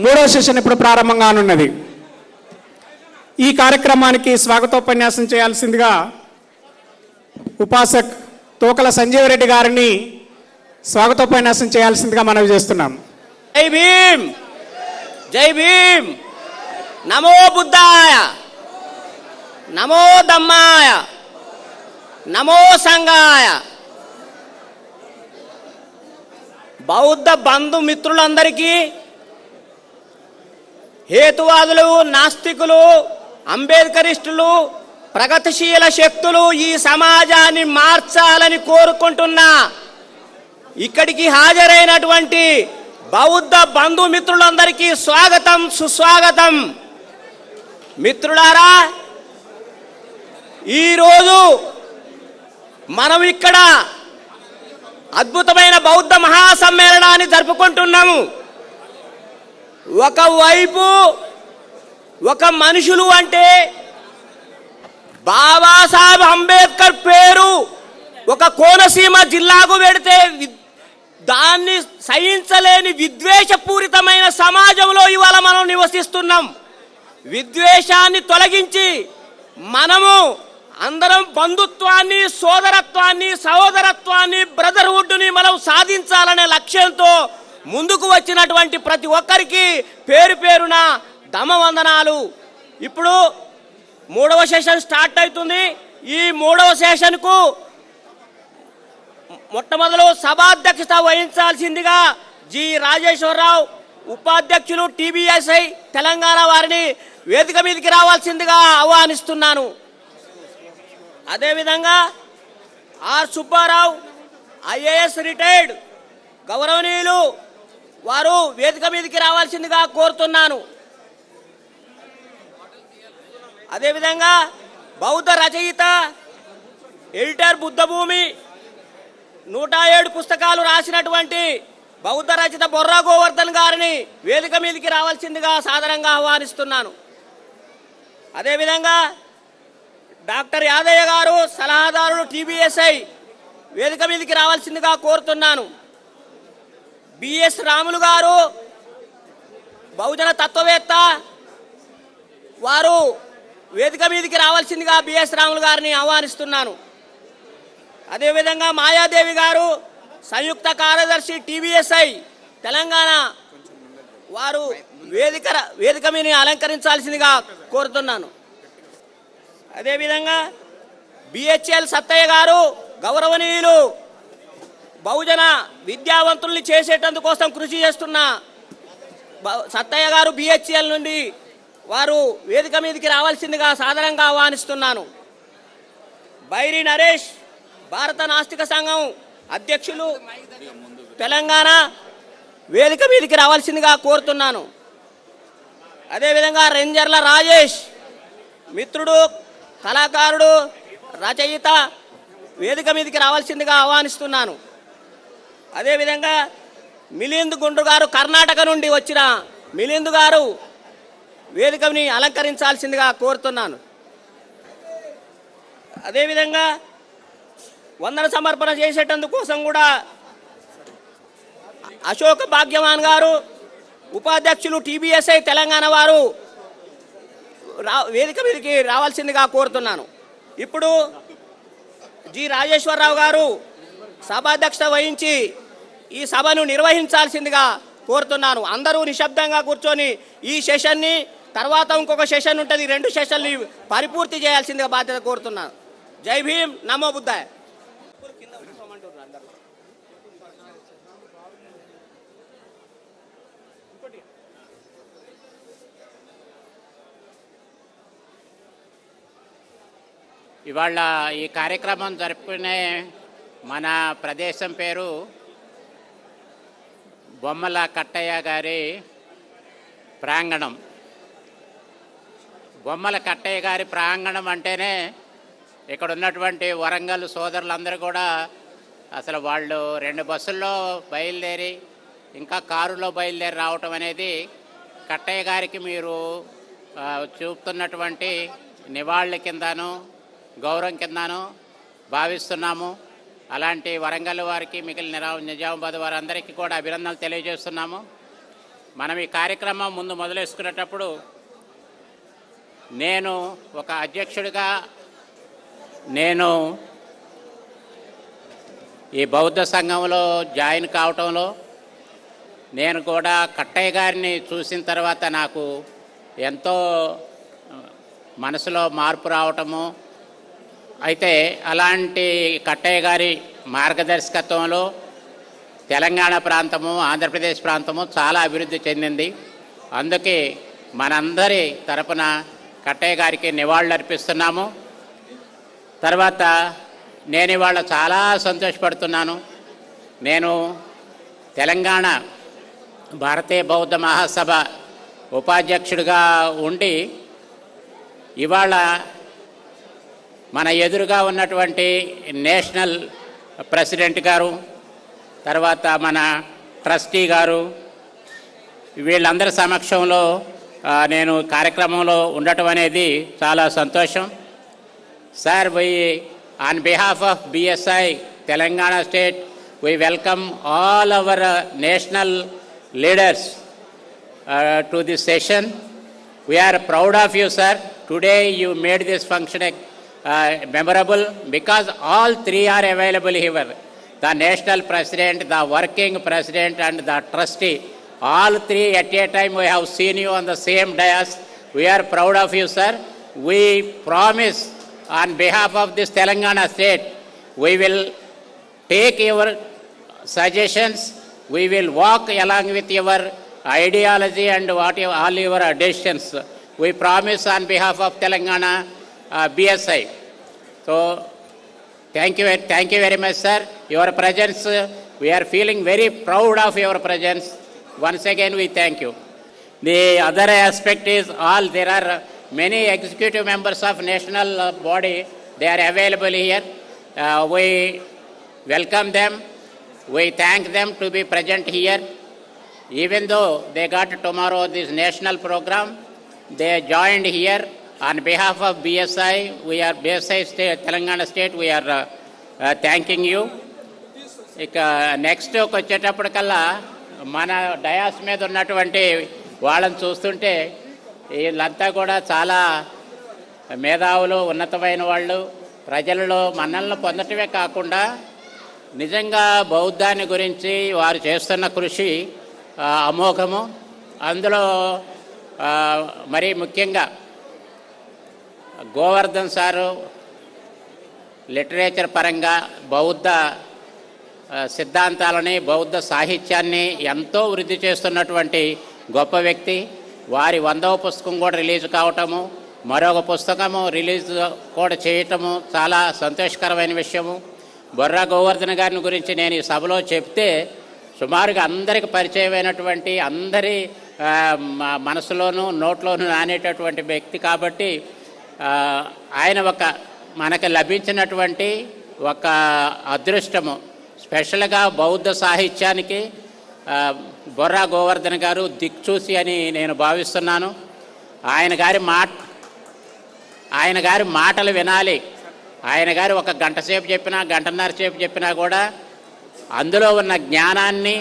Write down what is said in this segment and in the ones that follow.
మూడవ సెషన్ ఇప్పుడు ప్రారంభం కానున్నది. ఈ కార్యక్రమానికి స్వాగతోపన్యాసం చేయాల్సిందిగా ఉపాసక్ తోకల సంజీవరెడ్డి గారిని స్వాగతోపన్యాసం చేయాల్సిందిగా మనవి చేస్తున్నాం. జై భీమ్, జై భీమ్. నమో బుద్ధాయ, నమో ధమ్మాయ, నమో సంఘాయ. బౌద్ధ బంధుమిత్రులందరికీ, హేతువాదులు, నాస్తికులు, అంబేద్కరిస్టులు, ప్రగతిశీల శక్తులు ఈ సమాజాన్ని మార్చాలని కోరుకుంటున్నా ఇక్కడికి హాజరైనటువంటి బౌద్ధ బంధుమిత్రులందరికీ స్వాగతం, సుస్వాగతం. మిత్రులారా, ఈరోజు మనం ఇక్కడ అద్భుతమైన బౌద్ధ మహాసమ్మేళనాన్ని జరుపుకుంటున్నాము. ఒకవైపు ఒక మనుషులు అంటే బాబాసాహెబ్ అంబేద్కర్ పేరు ఒక కోనసీమ జిల్లాకు పెడితే దాన్ని సహించలేని విద్వేషపూరితమైన సమాజంలో ఇవాళ మనం నివసిస్తున్నాం. విద్వేషాన్ని తొలగించి మనము అందరం బంధుత్వాన్ని, సోదరత్వాన్ని, సహోదరత్వాన్ని, బ్రదర్హుడ్ని మనం సాధించాలనే లక్ష్యంతో ముందుకు వచ్చినటువంటి ప్రతి ఒక్కరికి పేరు పేరున ధమవందనాలు. ఇప్పుడు మూడవ సెషన్ స్టార్ట్ అవుతుంది. ఈ మూడవ సెషన్కు మొట్టమొదలు సభాధ్యక్షత వహించాల్సిందిగా జి రాజేశ్వరరావు, ఉపాధ్యక్షులు టీబీఎస్ఐ తెలంగాణ వారిని వేదిక మీదకి రావాల్సిందిగా ఆహ్వానిస్తున్నాను. అదేవిధంగా ఆర్ సుబ్బారావు, ఐఏఎస్ రిటైర్డ్, గౌరవనీయులు, వారు వేదిక మీదకి రావాల్సిందిగా కోరుతున్నాను. అదేవిధంగా బౌద్ధ రచయిత, ఎడిటర్, బుద్ధభూమి 107 పుస్తకాలు రాసినటువంటి బౌద్ధ రచయిత బొర్రా గోవర్ధన్ గారిని వేదిక మీదకి రావాల్సిందిగా సాదరంగా ఆహ్వానిస్తున్నాను. అదేవిధంగా డాక్టర్ యాదయ్య గారు, సలహాదారులు, టీబీఎస్ఐ, వేదిక మీదకి రావాల్సిందిగా కోరుతున్నాను. బిఎస్ రాములు గారు, బహుజన తత్వవేత్త, వారు వేదిక మీదకి రావాల్సిందిగా బిఎస్ రాములు గారిని ఆహ్వానిస్తున్నాను. అదేవిధంగా మాయాదేవి గారు, సంయుక్త కార్యదర్శి, టీబీఎస్ఐ తెలంగాణ, వారు వేదిక మీద అలంకరించాల్సిందిగా కోరుతున్నాను. అదేవిధంగా బిహెచ్ఎల్ సత్తయ్య గారు, గౌరవనీయులు, బహుజన విద్యావంతుల్ని చేసేటందుకోసం కృషి చేస్తున్న సత్తయ్య గారు బిహెచ్ఎల్ నుండి వారు వేదిక మీదకి రావాల్సిందిగా సాదరంగా ఆహ్వానిస్తున్నాను. బైరి నరేష్, భారత నాస్తిక సంఘం అధ్యక్షులు తెలంగాణ, వేదిక మీదకి రావాల్సిందిగా కోరుతున్నాను. అదేవిధంగా రెంజర్ల రాజేష్, మిత్రుడు, కళాకారుడు, రచయిత, వేదిక మీదకి రావాల్సిందిగా ఆహ్వానిస్తున్నాను. అదేవిధంగా మిలింద్ గుండ్రు గారు, కర్ణాటక నుండి వచ్చిన మిలింద్ గారు వేదికని అలంకరించాల్సిందిగా కోరుతున్నాను. అదేవిధంగా వందన సమర్పణ చేసేటందుకోసం కూడా అశోక్ భాగ్యవాన్ గారు, ఉపాధ్యక్షులు, టీబీఎస్ఐ తెలంగాణ, వారు వేదిక మీదకి రావాల్సిందిగా కోరుతున్నాను. ఇప్పుడు జి రాజేశ్వరరావు గారు సభాధ్యక్షత వహించి ఈ సభను నిర్వహించాల్సిందిగా కోరుతున్నాను. అందరూ నిశ్శబ్దంగా కూర్చొని ఈ సెషన్ని, తర్వాత ఇంకొక సెషన్ ఉంటుంది, 2 సెషన్లు పరిపూర్తి చేయాల్సిందిగా బాధ్యత కోరుతున్నాను. జై భీమ్, నమో బుద్ధాయ. ఇవాళ ఈ కార్యక్రమం జరుపుకునే మన ప్రదేశం పేరు బొమ్మల కట్టయ్య గారి ప్రాంగణం. బొమ్మల కట్టయ్య గారి ప్రాంగణం అంటేనే ఇక్కడ ఉన్నటువంటి వరంగల్ సోదరులందరూ కూడా అసలు వాళ్ళు 2 బస్సుల్లో బయలుదేరి ఇంకా కారులో బయలుదేరి రావటం అనేది కట్టయ్య గారికి మీరు చూపుతున్నటువంటి నివాళుల కిందను, గౌరవం కిందను భావిస్తున్నాము. అలాంటి వరంగల్ వారికి, మిగిలిన నిజామాబాద్ వారందరికీ కూడా అభినందనలు తెలియజేస్తున్నాము. మనం ఈ కార్యక్రమం ముందు మొదలేసుకునేటప్పుడు నేను ఒక అధ్యక్షుడిగా నేను ఈ బౌద్ధ సంఘంలో జాయిన్ కావటంలో నేను కూడా కట్టయ్య గారిని చూసిన తర్వాత నాకు ఎంతో మనసులో మార్పు రావటము. అయితే అలాంటి కట్టయ్య గారి మార్గదర్శకత్వంలో తెలంగాణ ప్రాంతము, ఆంధ్రప్రదేశ్ ప్రాంతము చాలా అభివృద్ధి చెందింది. అందుకే మనందరి తరపున కట్టయ్య గారికి నివాళులు అర్పిస్తున్నాము. తర్వాత నేను ఇవాళ చాలా సంతోషపడుతున్నాను. నేను తెలంగాణ భారతీయ బౌద్ధ మహాసభ ఉపాధ్యక్షుడిగా ఉండి ఇవాళ మన ఎదురుగా ఉన్నటువంటి నేషనల్ ప్రెసిడెంట్ గారు, తర్వాత మన ట్రస్టీ గారు, వీళ్ళందరి సమక్షంలో నేను కార్యక్రమంలో ఉండటం అనేది చాలా సంతోషం. Sir, on behalf of BSI Telangana State, we welcome all our national leaders to this session. We are proud of you, sir. Today you made this function memorable because all three are available here. The national president, the working president and the trustee. All three at a time we have seen you on the same dais. We are proud of you, sir. We promise on behalf of this Telangana state, we will take your suggestions, we will walk along with your ideology and all your decisions. We promise on behalf of Telangana BSI. So, thank you very much, sir. Your presence, we are feeling very proud of your presence. Once again, we thank you. The other aspect is there are many executive members of national body, they are available here. We welcome them. We thank them to be present here. Even though they got tomorrow this national program, they joined here on behalf of BSI. We are BSI State, Telangana State. We are thanking you. ఇక next వచ్చేటప్పటికల్లా మన dais మీద ఉన్నటువంటి వాళ్ళని చూస్తుంటే వీళ్ళంతా కూడా చాలా మేధావులు, ఉన్నతమైన వాళ్ళు, ప్రజలలో మన్నలను పొందటమే కాకుండా నిజంగా బౌద్ధాన్ని గురించి వారు చేస్తున్న కృషి అమోఘము. అందులో మరీ ముఖ్యంగా గోవర్ధన్ సారు లిటరేచర్ పరంగా బౌద్ధ సిద్ధాంతాలని, బౌద్ధ సాహిత్యాన్ని ఎంతో వృద్ధి చేస్తున్నటువంటి గొప్ప వ్యక్తి. వారి 100వ పుస్తకం కూడా రిలీజ్ కావటము, మరొక పుస్తకము రిలీజ్ కూడా చేయటము చాలా సంతోషకరమైన విషయము. బొర్రా గోవర్ధన్ గారిని గురించి నేను ఈ సభలో చెప్తే సుమారుగా అందరికి పరిచయమైనటువంటి, అందరి మనసులోనూ నోట్లోనూ నానేటటువంటి వ్యక్తి కాబట్టి ఆయన మనకు లభించినటువంటి ఒక అదృష్టము. స్పెషల్గా బౌద్ధ సాహిత్యానికి బొర్రా గోవర్ధన్ గారు దిక్చూసి అని నేను భావిస్తున్నాను. ఆయన గారి మాటలు వినాలి. ఆయన గారు ఒక గంట సేపు చెప్పినా, గంటన్నర సేపు చెప్పినా కూడా అందులో ఉన్న జ్ఞానాన్ని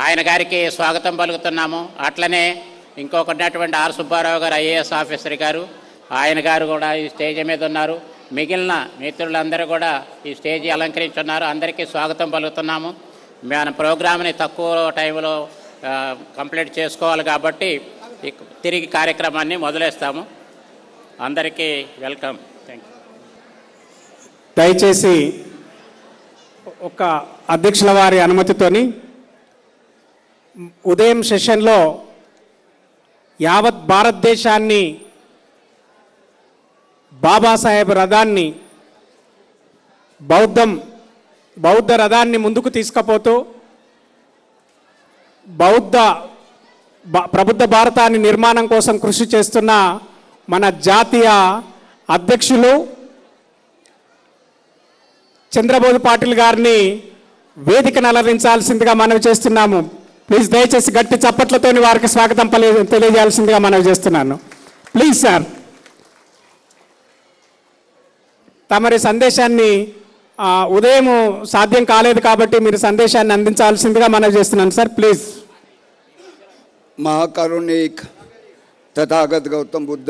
ఆయన గారికి స్వాగతం పలుకుతున్నాము. అట్లనే ఇంకొకటి ఆర్ సుబ్బారావు గారు ఐఏఎస్ ఆఫీసర్ గారు, ఆయన గారు కూడా ఈ స్టేజ్ మీద ఉన్నారు. మిగిలిన మిత్రులందరూ కూడా ఈ స్టేజీ అలంకరించున్నారు. అందరికీ స్వాగతం పలుకుతున్నాము. మన ప్రోగ్రామ్ని తక్కువ టైంలో కంప్లీట్ చేసుకోవాలి కాబట్టి తిరిగి కార్యక్రమాన్ని మొదలేస్తాము. అందరికీ వెల్కమ్. Thank you. దయచేసి ఒక అధ్యక్షుల వారి అనుమతితోని ఉదయం సెషన్లో యావత్ భారతదేశాన్ని బాబాసాహెబ్ రథాన్ని, బౌద్ధ రథాన్ని ముందుకు తీసుకుపోతూ ప్రబుద్ధ భారతాన్ని నిర్మాణం కోసం కృషి చేస్తున్న మన జాతీయ అధ్యక్షులు చంద్రబోధు పాటిల్ గారిని వేదికను అలరించాల్సిందిగా మనవి చేస్తున్నాము. ప్లీజ్ దయచేసి గట్టి చప్పట్లతోని వారికి స్వాగతం తెలియజేయాల్సిందిగా మనవి చేస్తున్నాను. ప్లీజ్ సార్, తమరి సందేశాన్ని ఉదయం సాధ్యం కాలేదు కాబట్టి మీరు సందేశాన్ని అందించాల్సిందిగా మనవి చేస్తున్నాను సార్ ప్లీజ్. महाकारुणिक तथागत गौतम बुद्ध,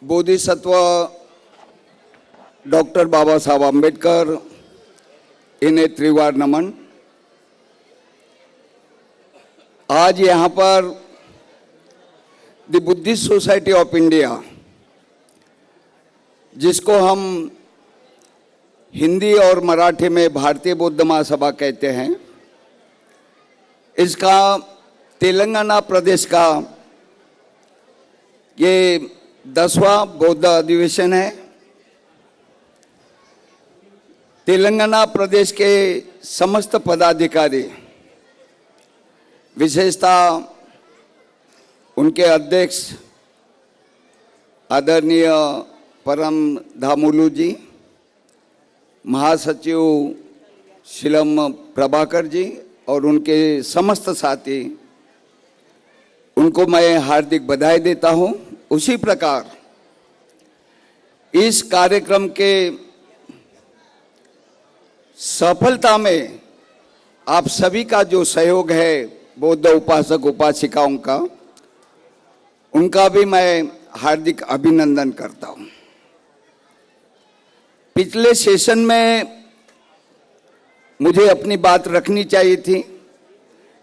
बोधिसत्व डॉक्टर बाबा साहब अम्बेडकर, इन्हें त्रिवार नमन। आज यहाँ पर the Buddhist society of India, जिसको हम हिंदी और मराठी में भारतीय बौद्ध महासभा कहते हैं, इसका तेलंगाना प्रदेश का ये 10वां बौद्ध अधिवेशन है। तेलंगाना प्रदेश के समस्त पदाधिकारी, विशेषतः उनके अध्यक्ष आदरणीय परम धामुलू जी, महासचिव शिलम प्रभाकर जी और उनके समस्त साथी, उनको मैं हार्दिक बधाई देता हूं। उसी प्रकार इस कार्यक्रम के सफलता में आप सभी का जो सहयोग है, बौद्ध उपासक उपासिकाओं का, उनका भी मैं हार्दिक अभिनंदन करता हूं। पिछले सेशन में मुझे अपनी बात रखनी चाहिए थी,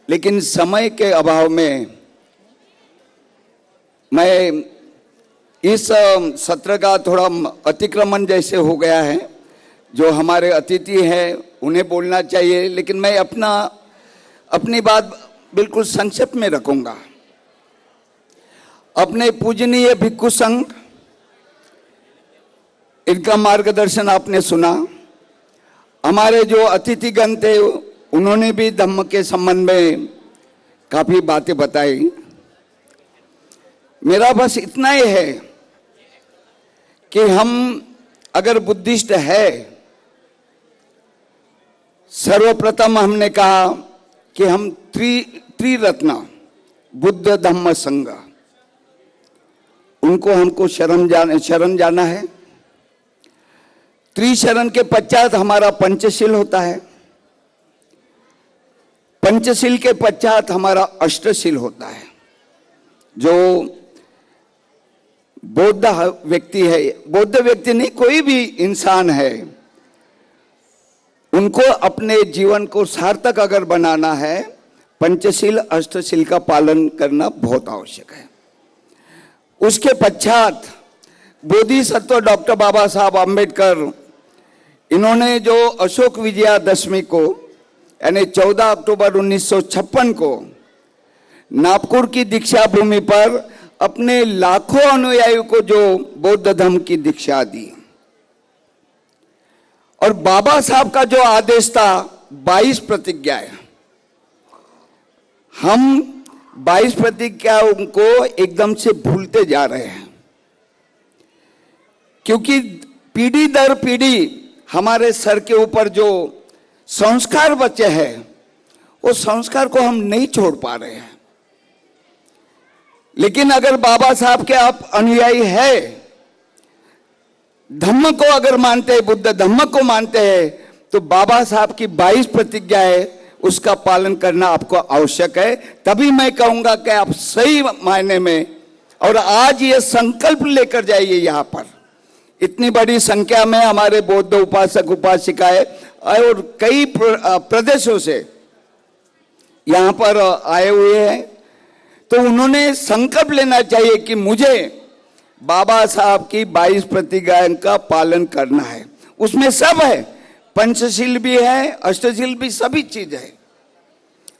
लेकिन समय के अभाव में मैं इस सत्र का थोड़ा अतिक्रमण जैसे हो गया है। जो हमारे अतिथि हैं उन्हें बोलना चाहिए, लेकिन मैं अपनी बात बिल्कुल संक्षेप में रखूंगा। अपने पूजनीय भिक्षु संघ, इनका मार्गदर्शन आपने सुना। हमारे जो अतिथिगण थे उन्होंने भी धम्म के संबंध में काफी बातें बताई। मेरा बस इतना ही है कि हम अगर बुद्धिस्ट है, सर्वप्रथम हमने कहा कि हम त्रिरत्न बुद्ध धम्म संघ, उनको हमको शरण जाना है। त्रिशरण के पश्चात हमारा पंचशील होता है, पंचशील के पश्चात हमारा अष्टशील होता है। जो बौद्ध व्यक्ति है, बौद्ध व्यक्ति नहीं, कोई भी इंसान है, उनको अपने जीवन को सार्थक अगर बनाना है, पंचशील अष्टशील का पालन करना बहुत आवश्यक है। उसके पश्चात बोधिसत्व डॉक्टर बाबा साहब अम्बेडकर, इन्होंने जो अशोक विजयादशमी को यानी 14 अक्टूबर 1956 को नागपुर की दीक्षा भूमि पर अपने लाखों अनुयायियों को जो बौद्ध धर्म की दीक्षा दी, और बाबा साहब का जो आदेश था 22 प्रतिज्ञाएं, हम 22 प्रतिज्ञाओं को एकदम से भूलते जा रहे हैं, क्योंकि पीढ़ी दर पीढ़ी हमारे सर के ऊपर जो संस्कार बचे हैं, वो संस्कार को हम नहीं छोड़ पा रहे हैं। लेकिन अगर बाबा साहब के आप अनुयायी है, धम्म को अगर मानते हैं, बुद्ध धम्म को मानते हैं, तो बाबा साहब की 22 प्रतिज्ञा है, उसका पालन करना आपको आवश्यक है। तभी मैं कहूंगा कि आप सही मायने में, और आज ये संकल्प लेकर जाइए। यहाँ पर इतनी बड़ी संख्या में हमारे बौद्ध उपासक उपासिकाएं और कई प्रदेशों से यहाँ पर आए हुए हैं, तो उन्होंने संकल्प लेना चाहिए कि मुझे बाबा साहब की 22 प्रतिज्ञाओं का पालन करना है। उसमें सब है, पंचशील भी है, अष्टशील भी, सभी चीज है।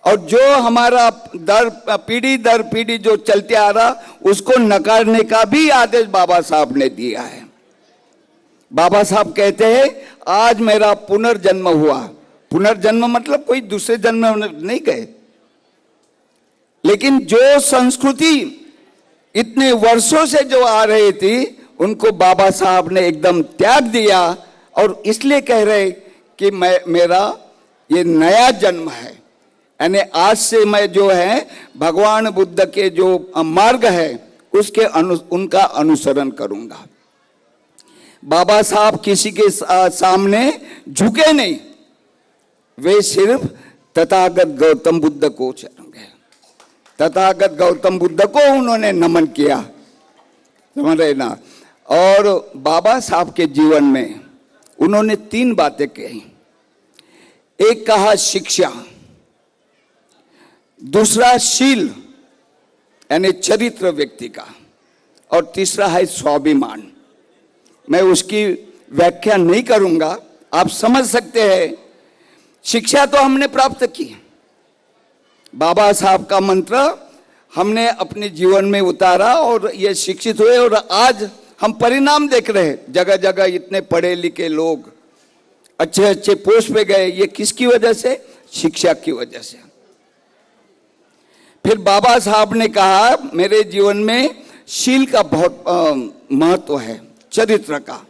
और जो हमारा पीढ़ी दर पीढ़ी जो चलते आ रहा, उसको नकारने का भी आदेश बाबा साहब ने दिया है। बाबा साहब कहते हैं आज मेरा पुनर्जन्म हुआ। पुनर्जन्म मतलब कोई दूसरे जन्म में नहीं गए, लेकिन जो संस्कृति इतने वर्षों से जो आ रही थी, उनको बाबा साहब ने एकदम त्याग दिया, और इसलिए कह रहे कि मेरा ये नया जन्म है, यानी आज से मैं जो है भगवान बुद्ध के जो मार्ग है उसके उनका अनुसरण करूंगा। बाबा साहब किसी के सामने झुके नहीं, वे सिर्फ तथागत गौतम बुद्ध को शरण गए, तथागत गौतम बुद्ध को उन्होंने नमन किया, समझ रहे ना। और बाबा साहब के जीवन में उन्होंने 3 बातें कही। एक कहा शिक्षा, दूसरा शील यानी चरित्र व्यक्ति का, और तीसरा है स्वाभिमान। मैं उसकी व्याख्या नहीं करूंगा, आप समझ सकते हैं। शिक्षा तो हमने प्राप्त की, बाबा साहब का मंत्र हमने अपने जीवन में उतारा और ये शिक्षित हुए, और आज हम परिणाम देख रहे हैं। जगह जगह इतने पढ़े लिखे लोग अच्छे अच्छे पोस्ट पे गए, ये किसकी वजह से? शिक्षा की वजह से। फिर बाबा साहब ने कहा मेरे जीवन में शील का बहुत महत्व है, चरित्र का।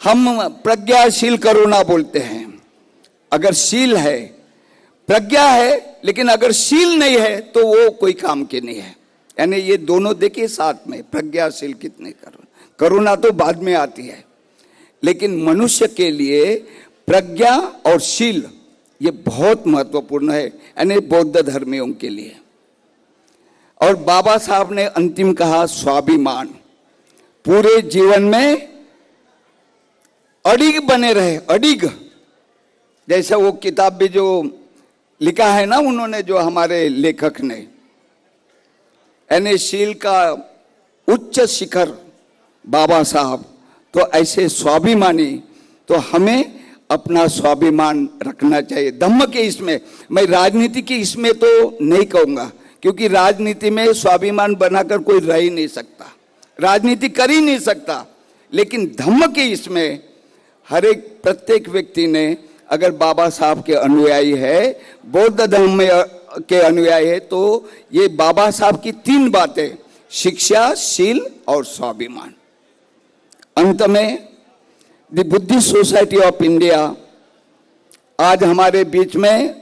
हम प्रज्ञाशील करुणा बोलते हैं। अगर शील है, प्रज्ञा है, लेकिन अगर शील नहीं है तो वो कोई काम की नहीं है। यानी ये दोनों देखिए साथ में, प्रज्ञाशील कितने करुणा तो बाद में आती है, लेकिन मनुष्य के लिए प्रज्ञा और शील ये बहुत महत्वपूर्ण है, यानी बौद्ध धर्मियों के लिए। और बाबा साहब ने अंतिम कहा स्वाभिमान। पूरे जीवन में अडिग बने रहे, अडिग। जैसे वो किताब भी जो लिखा है ना उन्होंने, जो हमारे लेखक ने, यानी शील का उच्च शिखर बाबा साहब। तो ऐसे स्वाभिमानी, तो हमें अपना स्वाभिमान रखना चाहिए धम्म के इसमें। मैं राजनीति की इसमें तो नहीं कहूंगा, क्योंकि राजनीति में स्वाभिमान बनाकर कोई रह ही नहीं सकता, राजनीति कर ही नहीं सकता। लेकिन धम्म के इसमें हर एक प्रत्येक व्यक्ति ने, अगर बाबा साहब के अनुयायी है, बौद्ध धर्म में के अनुयायी है, तो ये बाबा साहब की 3 बातें, शिक्षा, शील और स्वाभिमान। अंत में the Buddhist society of India आज हमारे बीच में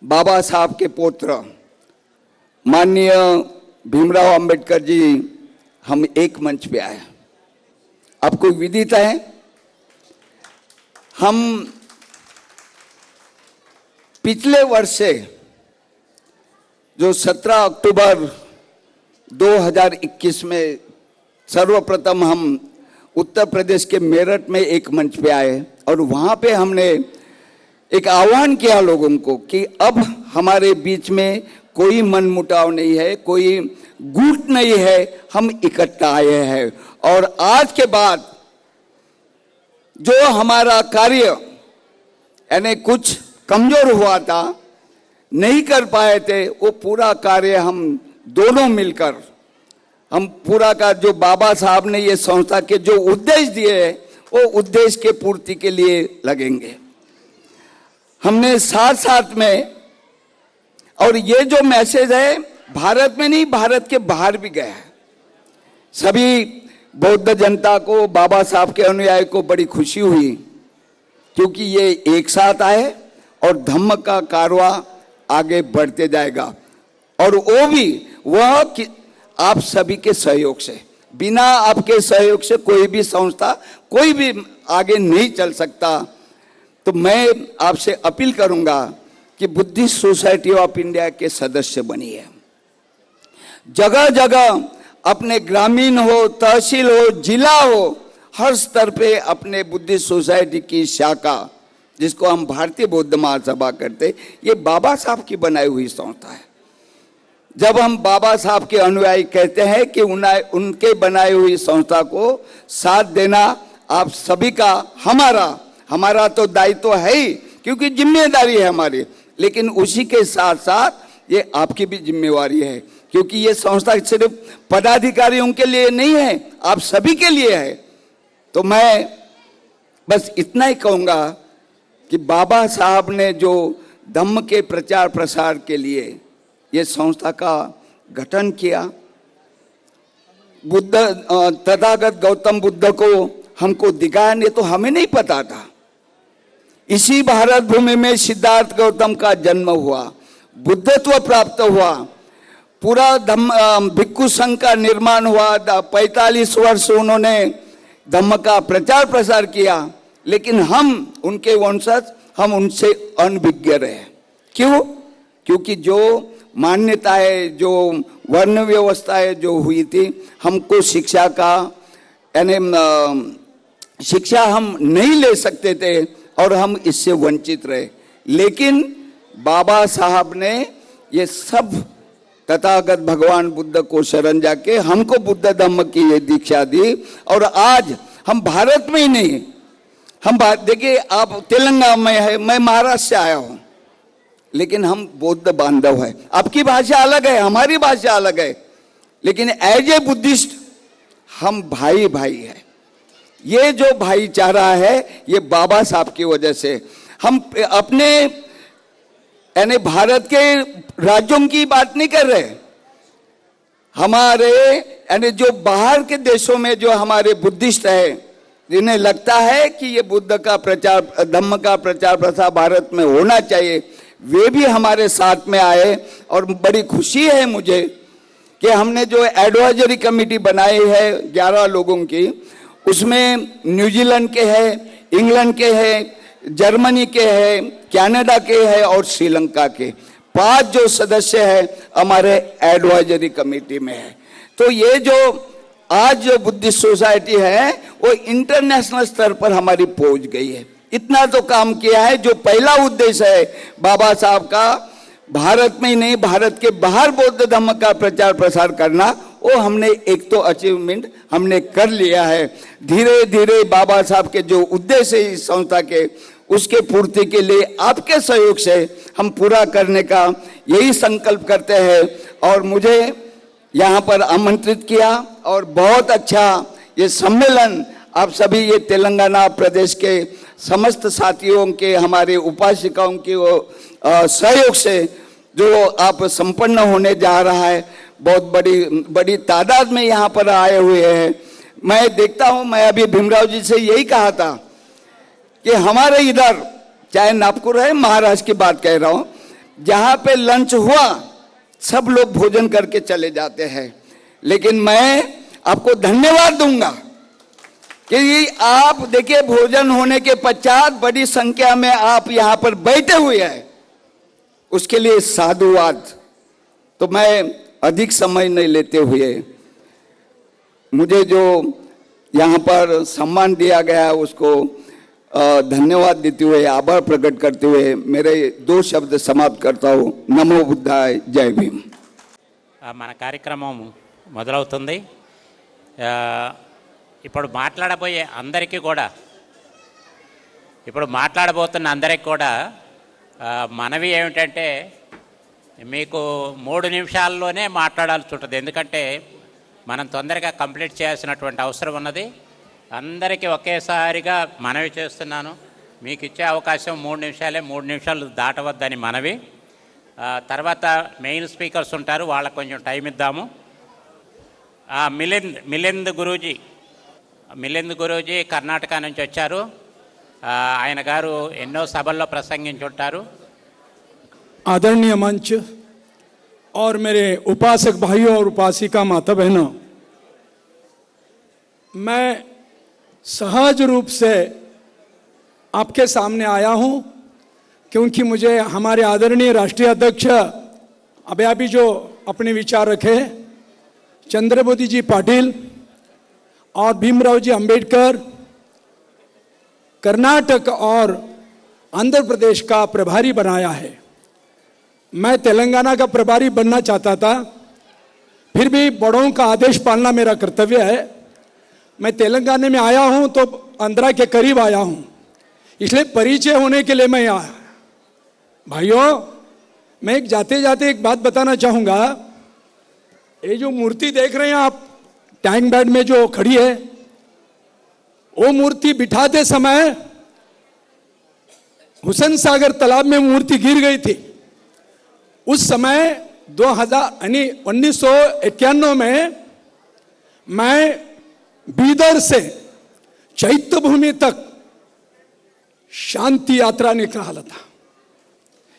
बाबा साहब के पुत्र माननीय भीमराव अंबेडकर जी, हम एक मंच पे आए। आपको विदित है, हम पिछले वर्ष से जो 17 अक्टूबर 2021 में सर्वप्रथम हम उत्तर प्रदेश के मेरठ में एक मंच पे आए, और वहां पे हमने एक आह्वान किया लोगों को कि अब हमारे बीच में कोई मनमुटाव नहीं है, कोई गुट नहीं है, हम इकट्ठा आए हैं। और आज के बाद जो हमारा कार्य यानी कुछ कमजोर हुआ था, नहीं कर पाए थे, वो पूरा कार्य हम दोनों मिलकर, हम पूरा का जो बाबा साहब ने ये संस्था के जो उद्देश्य दिए, वो उद्देश्य के पूर्ति के लिए लगेंगे। हमने साथ साथ में, और ये जो मैसेज है भारत में नहीं, भारत के बाहर भी गया है। सभी बौद्ध जनता को, बाबा साहब के अनुयायी को बड़ी खुशी हुई, क्योंकि ये एक साथ आए और धम्म का कारवा आगे बढ़ते जाएगा। और वो भी वह आप सभी के सहयोग से, बिना आपके सहयोग से कोई भी संस्था, कोई भी आगे नहीं चल सकता। तो मैं आपसे अपील करूंगा कि बुद्धिस्ट सोसाइटी ऑफ इंडिया के सदस्य बनिए। जगह जगह अपने ग्रामीण हो, तहसील हो, जिला हो, हर स्तर पे अपने बुद्धिस्ट सोसाइटी की शाखा, जिसको हम भारतीय बौद्ध महासभा करते, ये बाबा साहब की बनाई हुई संस्था है। जब हम बाबा साहब के अनुयायी कहते हैं कि उनके बनाई हुई संस्था को साथ देना आप सभी का, हमारा तो दायित्व है ही, क्योंकि जिम्मेदारी है हमारी, लेकिन उसी के साथ साथ ये आपकी भी जिम्मेवारी है, क्योंकि ये संस्था सिर्फ पदाधिकारियों के लिए नहीं है, आप सभी के लिए है। तो मैं बस इतना ही कहूँगा कि बाबा साहब ने जो धम्म के प्रचार प्रसार के लिए ये संस्था का गठन किया, बुद्ध तथागत गौतम बुद्ध को हमको दिखाया, नहीं तो हमें नहीं पता था। इसी भारत भूमि में सिद्धार्थ गौतम का जन्म हुआ, बुद्धत्व प्राप्त हुआ, पूरा भिक्षु संघ का निर्माण हुआ, 45 वर्ष उन्होंने धम्म का प्रचार प्रसार किया, लेकिन हम उनके वंशज, हम उनसे अनभिज्ञ रहे। क्यों? क्योंकि जो मान्यताएं, जो वर्ण व्यवस्थाएं जो हुई थी, हमको शिक्षा का यानी शिक्षा हम नहीं ले सकते थे और हम इससे वंचित रहे। लेकिन बाबा साहब ने ये सब तथागत भगवान बुद्ध को शरण जाके हमको बुद्ध धम्म की ये दीक्षा दी। और आज हम भारत में ही नहीं, हम देखिए, आप तेलंगाना में है, मैं महाराष्ट्र से आया हूं, लेकिन हम बौद्ध बांधव है। आपकी भाषा अलग है, हमारी भाषा अलग है, लेकिन एज ए बुद्धिस्ट हम भाई भाई है। ये जो भाईचारा है ये बाबा साहब की वजह से। हम अपने यानी भारत के राज्यों की बात नहीं कर रहे, हमारे यानी जो बाहर के देशों में जो हमारे बुद्धिस्ट है, जिन्हें लगता है कि ये बुद्ध का प्रचार, धम्म का प्रचार प्रसार भारत में होना चाहिए, वे भी हमारे साथ में आए। और बड़ी खुशी है मुझे कि हमने जो एडवाइजरी कमेटी बनाई है 11 लोगों की, उसमें न्यूजीलैंड के हैं, इंग्लैंड के हैं, जर्मनी के हैं, कनाडा के हैं और श्रीलंका के 5 जो सदस्य हैं हमारे एडवाइजरी कमेटी में है। तो ये जो आज जो बुद्धिस्ट सोसाइटी है वो इंटरनेशनल स्तर पर हमारी पहुंच गई है। इतना तो काम किया है। जो पहला उद्देश्य है बाबा साहब का, भारत में ही नहीं भारत के बाहर बौद्ध धर्म का प्रचार प्रसार करना, वो हमने एक तो अचीवमेंट हमने कर लिया है। धीरे धीरे बाबा साहब के जो उद्देश्य है इस संस्था के, उसके पूर्ति के लिए आपके सहयोग से हम पूरा करने का यही संकल्प करते हैं। और मुझे यहाँ पर आमंत्रित किया और बहुत अच्छा ये सम्मेलन आप सभी, ये तेलंगाना प्रदेश के समस्त साथियों के, हमारे उपासिकाओं के सहयोग से जो आप संपन्न होने जा रहा है, बहुत बड़ी तादाद में यहाँ पर आए हुए हैं। मैं देखता हूँ, मैं अभी भीमराव जी से यही कहा था कि हमारे इधर चाहे नागपुर है, महाराष्ट्र की बात कह रहा हूँ, जहाँ पे लंच हुआ सब लोग भोजन करके चले जाते हैं। लेकिन मैं आपको धन्यवाद दूंगा कि आप देखिए, भोजन होने के पश्चात बड़ी संख्या में आप यहाँ पर बैठे हुए हैं, उसके लिए साधुवाद। तो मैं अधिक समय नहीं लेते हुए, मुझे जो यहाँ पर सम्मान दिया गया उसको धन्यवाद देते हुए, आभार प्रकट करते हुए मेरे 2 शब्द समाप्त करता हूँ। नमो बुद्धाय, जय भीम। మన కార్యక్రమం మొదలవుతుంది. ఇప్పుడు మాట్లాడబోయే అందరికీ కూడా, ఇప్పుడు మాట్లాడబోతున్న అందరికీ కూడా మనవి ఏమిటంటే, మీకు 3 నిమిషాల్లోనే మాట్లాడాల్సి ఉంటుంది. ఎందుకంటే మనం తొందరగా కంప్లీట్ చేయాల్సినటువంటి అవసరం ఉన్నది. అందరికీ ఒకేసారిగా మనవి చేస్తున్నాను, మీకు ఇచ్చే అవకాశం 3 నిమిషాలే, 3 నిమిషాలు దాటవద్దని మనవి. తర్వాత మెయిన్ స్పీకర్స్ ఉంటారు, వాళ్ళకు కొంచెం టైం ఇద్దాము. మిలింద్ గురూజీ కర్ణాటక నుంచి వచ్చారు. ఆయన గారు ఎన్నో సభల్లో ప్రసంగించుంటారు. आदरणीय मंच और मेरे उपासक भाइयों और उपासिका माता बहनों, मैं सहज रूप से आपके सामने आया हूं क्योंकि मुझे हमारे आदरणीय राष्ट्रीय अध्यक्ष अभी जो अपने विचार रखे, चंद्रबोधी जी पाटिल और भीमराव जी अंबेडकर कर्नाटक और आंध्र प्रदेश का प्रभारी बनाया है। मैं तेलंगाना का प्रभारी बनना चाहता था, फिर भी बड़ों का आदेश पालना मेरा कर्तव्य है। मैं तेलंगाना में आया हूं तो आंध्रा के करीब आया हूं, इसलिए परिचय होने के लिए मैं आया। भाइयों, मैं एक जाते जाते एक बात बताना चाहूंगा। ये जो मूर्ति देख रहे हैं आप टैंक बैड में जो खड़ी है, वो मूर्ति बिठाते समय हुसैन सागर तालाब में मूर्ति गिर गई थी। उस समय 1991 में मैं बीदर से चैत्य भूमि तक शांति यात्रा निकाला था।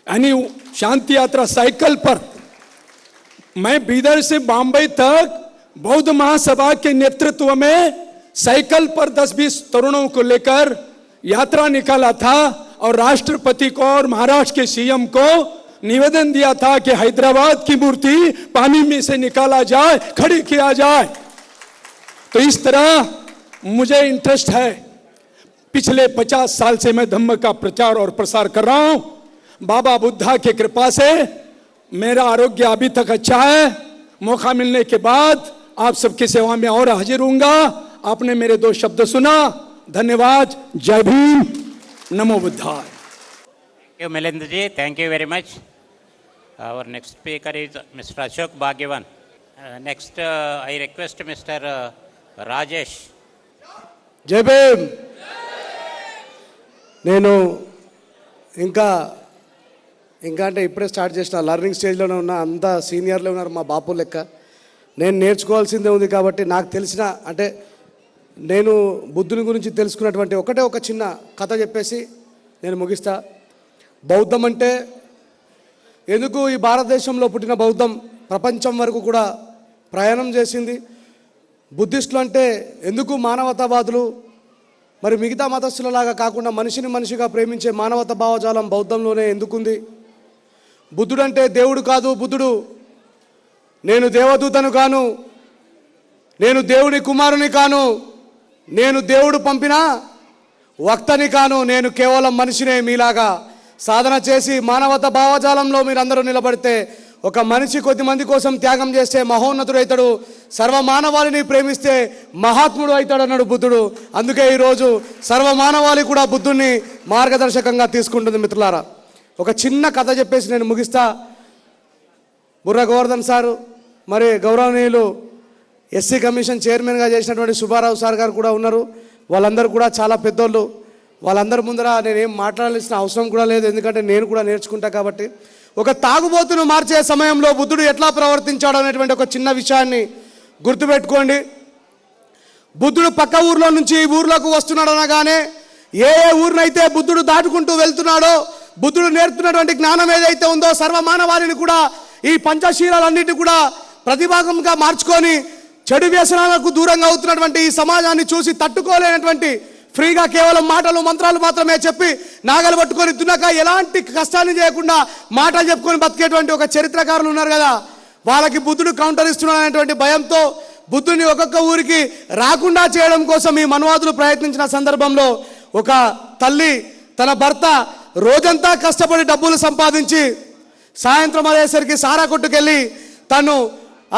यानी शांति यात्रा साइकिल पर मैं बीदर से बॉम्बे तक बौद्ध महासभा के नेतृत्व में साइकिल पर 10-20 तरुणों को लेकर यात्रा निकाला था और राष्ट्रपति को और महाराष्ट्र के सीएम को निवेदन दिया था कि हैदराबाद की मूर्ति पानी में से निकाला जाए, खड़ी किया जाए। तो इस तरह मुझे इंटरेस्ट है। पिछले 50 साल से मैं धम्म का प्रचार और प्रसार कर रहा हूं। बाबा बुद्धा की कृपा से मेरा आरोग्य अभी तक अच्छा है। मौका मिलने के बाद आप सबकी सेवा में और हाजिर होऊंगा। आपने मेरे 2 शब्द सुना, धन्यवाद। जय भीम, नमो बुद्धाय। Thank you, Milind ji. Thank you very much. Our next speaker is Mr. Ashok Bhagyavan. Next, I request Mr. Rajesh. జై భీమ్. నేను ఇంకా అంటే ఇప్పుడే స్టార్ట్ చేసిన, లర్నింగ్ స్టేజ్లోనే ఉన్నా. అంతా సీనియర్లే ఉన్నారు మా బాపు లెక్క. నేను నేర్చుకోవాల్సిందే ఉంది కాబట్టి నాకు తెలిసిన అంటే నేను బుద్ధుని గురించి తెలుసుకున్నటువంటి ఒక చిన్న కథ చెప్పేసి నేను ముగిస్తా. బౌద్ధం అంటే ఎందుకు ఈ భారతదేశంలో పుట్టిన బౌద్ధం ప్రపంచం వరకు కూడా ప్రయాణం చేసింది. బుద్ధిస్టులు అంటే ఎందుకు మానవతావాదులు, మరి మిగతా మతస్థులలాగా కాకుండా మనిషిని మనిషిగా ప్రేమించే మానవత భావజాలం బౌద్ధంలోనే ఎందుకుంది. బుద్ధుడు అంటే దేవుడు కాదు. బుద్ధుడు నేను దేవదూతను కాను, నేను దేవుడి కుమారుని కాను, నేను దేవుడు పంపిన వక్తని కాను, నేను కేవలం మనిషినే. మీలాగా సాధన చేసి మానవత భావజాలంలో మీరందరూ నిలబడితే ఒక మనిషి కొద్ది మంది కోసం త్యాగం చేస్తే మహోన్నతుడు అవుతాడు, సర్వమానవాళిని ప్రేమిస్తే మహాత్ముడు అవుతాడు అన్నాడు బుద్ధుడు. అందుకే ఈరోజు సర్వమానవాళి కూడా బుద్ధుడిని మార్గదర్శకంగా తీసుకుంటుంది. మిత్రులారా, ఒక చిన్న కథ చెప్పేసి నేను ముగిస్తా. బుర్ర గోవర్ధన్ సారు, మరి గౌరవనీయులు ఎస్సీ కమిషన్ చైర్మన్గా చేసినటువంటి సుబ్బారావు సార్ గారు కూడా ఉన్నారు. వాళ్ళందరూ కూడా చాలా పెద్దోళ్ళు. వాళ్ళందరి ముందర నేనేం మాట్లాడాల్సిన అవసరం కూడా లేదు, ఎందుకంటే నేను కూడా నేర్చుకుంటా కాబట్టి. ఒక తాగుబోతును మార్చే సమయంలో బుద్ధుడు ఎట్లా ప్రవర్తించాడు అనేటువంటి ఒక చిన్న విషయాన్ని గుర్తుపెట్టుకోండి. బుద్ధుడు పక్క ఊర్లో నుంచి ఈ ఊర్లోకి వస్తున్నాడు అనగానే ఏ ఊరినైతే బుద్ధుడు దాటుకుంటూ వెళ్తున్నాడో, బుద్ధుడు నేర్పుతున్నటువంటి జ్ఞానం ఏదైతే ఉందో సర్వమానవాళిని కూడా ఈ పంచశీలాలన్నిటి కూడా ప్రతిభాగంగా మార్చుకొని చెడు వ్యసనాలకు దూరంగా అవుతున్నటువంటి ఈ సమాజాన్ని చూసి తట్టుకోలేనటువంటి, ఫ్రీగా కేవలం మాటలు మంత్రాలు మాత్రమే చెప్పి నాగలు పట్టుకొని దున్నక ఎలాంటి కష్టాన్ని చేయకుండా మాటలు చెప్పుకొని బతికేటువంటి ఒక చరిత్రకారులు ఉన్నారు కదా, వాళ్ళకి బుద్ధుడు కౌంటర్ ఇస్తున్నాడనేటువంటి భయంతో బుద్ధుని ఒక్కొక్క ఊరికి రాకుండా చేయడం కోసం ఈ మనువాదులు ప్రయత్నించిన సందర్భంలో ఒక తల్లి తన భర్త రోజంతా కష్టపడి డబ్బులు సంపాదించి సాయంత్రం అయ్యేసరికి సారా కొట్టుకెళ్ళి తను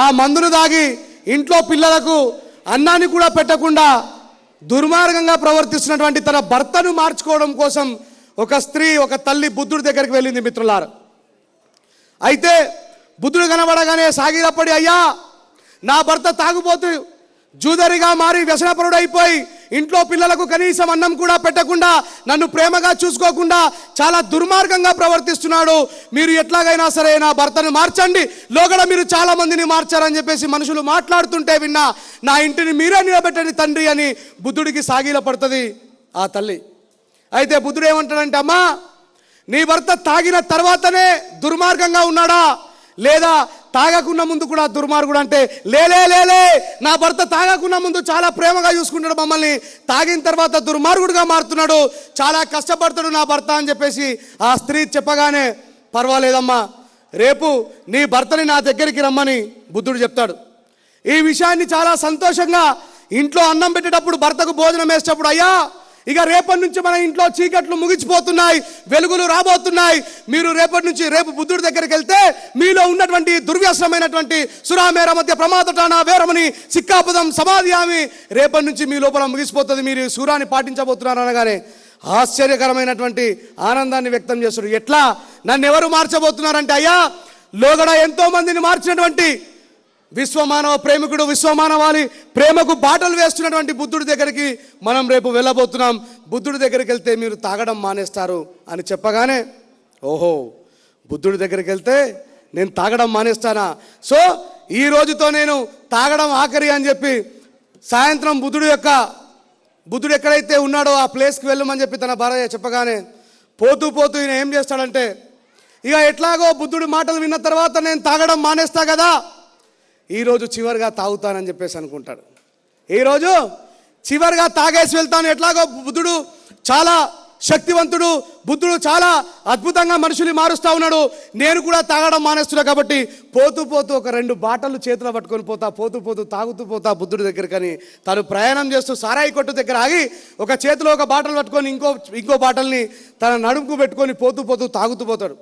ఆ మందును దాగి ఇంట్లో పిల్లలకు అన్నాన్ని కూడా పెట్టకుండా దుర్మార్గంగా ప్రవర్తిస్తున్నటువంటి తన భర్తను మార్చుకోవడం కోసం ఒక స్త్రీ, ఒక తల్లి బుద్ధుడి దగ్గరికి వెళ్ళింది. మిత్రులారా, అయితే బుద్ధుడు కనబడగానే సాగిరపడి, అయ్యా నా భర్త తాగుబోతు జూదరిగా మారి వ్యసనపరుడు అయిపోయి ఇంట్లో పిల్లలకు కనీసం అన్నం కూడా పెట్టకుండా నన్ను ప్రేమగా చూసుకోకుండా చాలా దుర్మార్గంగా ప్రవర్తిస్తున్నాడు. మీరు ఎట్లాగైనా సరే నా భర్తను మార్చండి, లోగడ మీరు చాలా మందిని మార్చారని చెప్పేసి మనుషులు మాట్లాడుతుంటే విన్నా, నా ఇంటిని మీరే నిలబెట్టండి తండ్రి అని బుద్ధుడికి సాగిల పడుతుంది ఆ తల్లి. అయితే బుద్ధుడు ఏమంటాడంటే, అమ్మా నీ భర్త తాగిన తర్వాతనే దుర్మార్గంగా ఉన్నాడా, లేదా తాగకున్న ముందు కూడా దుర్మార్గుడు అంటే, లేలే లేలే నా భర్త తాగకున్న ముందు చాలా ప్రేమగా చూసుకుంటాడు మమ్మల్ని, తాగిన తర్వాత దుర్మార్గుడుగా మారుతున్నాడు, చాలా కష్టపడతాడు నా భర్త అని చెప్పేసి ఆ స్త్రీ చెప్పగానే, పర్వాలేదమ్మా రేపు నీ భర్తని నా దగ్గరికి రమ్మని బుద్ధుడు చెప్తాడు. ఈ విషయాన్ని చాలా సంతోషంగా ఇంట్లో అన్నం పెట్టేటప్పుడు భర్తకు భోజనం వేసేటప్పుడు, అయ్యా ఇక రేపటి నుంచి మన ఇంట్లో చీకట్లు ముగిసిపోతున్నాయి, వెలుగులు రాబోతున్నాయి, మీరు రేపు బుద్ధుడి దగ్గరికి వెళ్తే మీలో ఉన్నటువంటి దుర్వ్యసనమైనటువంటి సురామేర మధ్య ప్రమాదటాన వేరమని సిక్కాపదం సమాధియామి, రేపటి నుంచి మీ లోపల ముగిసిపోతుంది, మీరు సూరాన్ని పాటించబోతున్నారు అనగానే ఆశ్చర్యకరమైనటువంటి ఆనందాన్ని వ్యక్తం చేస్తారు. ఎట్లా నన్ను ఎవరు మార్చబోతున్నారంటే, అయ్యా లోగడ ఎంతో మందిని మార్చినటువంటి విశ్వమానవ ప్రేమికుడు, విశ్వమానవాళి ప్రేమకు బాటలు వేస్తున్నటువంటి బుద్ధుడి దగ్గరికి మనం రేపు వెళ్ళబోతున్నాం. బుద్ధుడి దగ్గరికి వెళ్తే మీరు తాగడం మానేస్తారు అని చెప్పగానే, ఓహో బుద్ధుడి దగ్గరికి వెళ్తే నేను తాగడం మానేస్తానా, సో ఈ రోజుతో నేను తాగడం ఆఖరి అని చెప్పి సాయంత్రం బుద్ధుడు ఎక్కడైతే ఉన్నాడో ఆ ప్లేస్కి వెళ్ళమని చెప్పి తన భార్య చెప్పగానే పోతూ ఈయన ఏం చేస్తాడంటే, ఇక ఎట్లాగో బుద్ధుడి మాటలు విన్న తర్వాత నేను తాగడం మానేస్తా కదా, ఈరోజు చివరిగా తాగుతానని చెప్పేసి అనుకుంటాడు. ఈరోజు చివరిగా తాగేసి వెళ్తాను, ఎట్లాగో బుద్ధుడు చాలా శక్తివంతుడు, బుద్ధుడు చాలా అద్భుతంగా మనుషుల్ని మారుస్తూ ఉన్నాడు, నేను కూడా తాగడం మానేస్తున్నా కాబట్టి పోతూ పోతూ ఒక 2 బాటలు చేతిలో పట్టుకొని పోతూ పోతూ తాగుతూ పోతా బుద్ధుడి దగ్గరకని తను ప్రయాణం చేస్తూ సారాయి కొట్టు దగ్గర ఆగి ఒక చేతిలో ఒక బాటలు పట్టుకొని ఇంకో బాటల్ని తన నడుముకు పెట్టుకొని పోతూ తాగుతూ పోతాడు.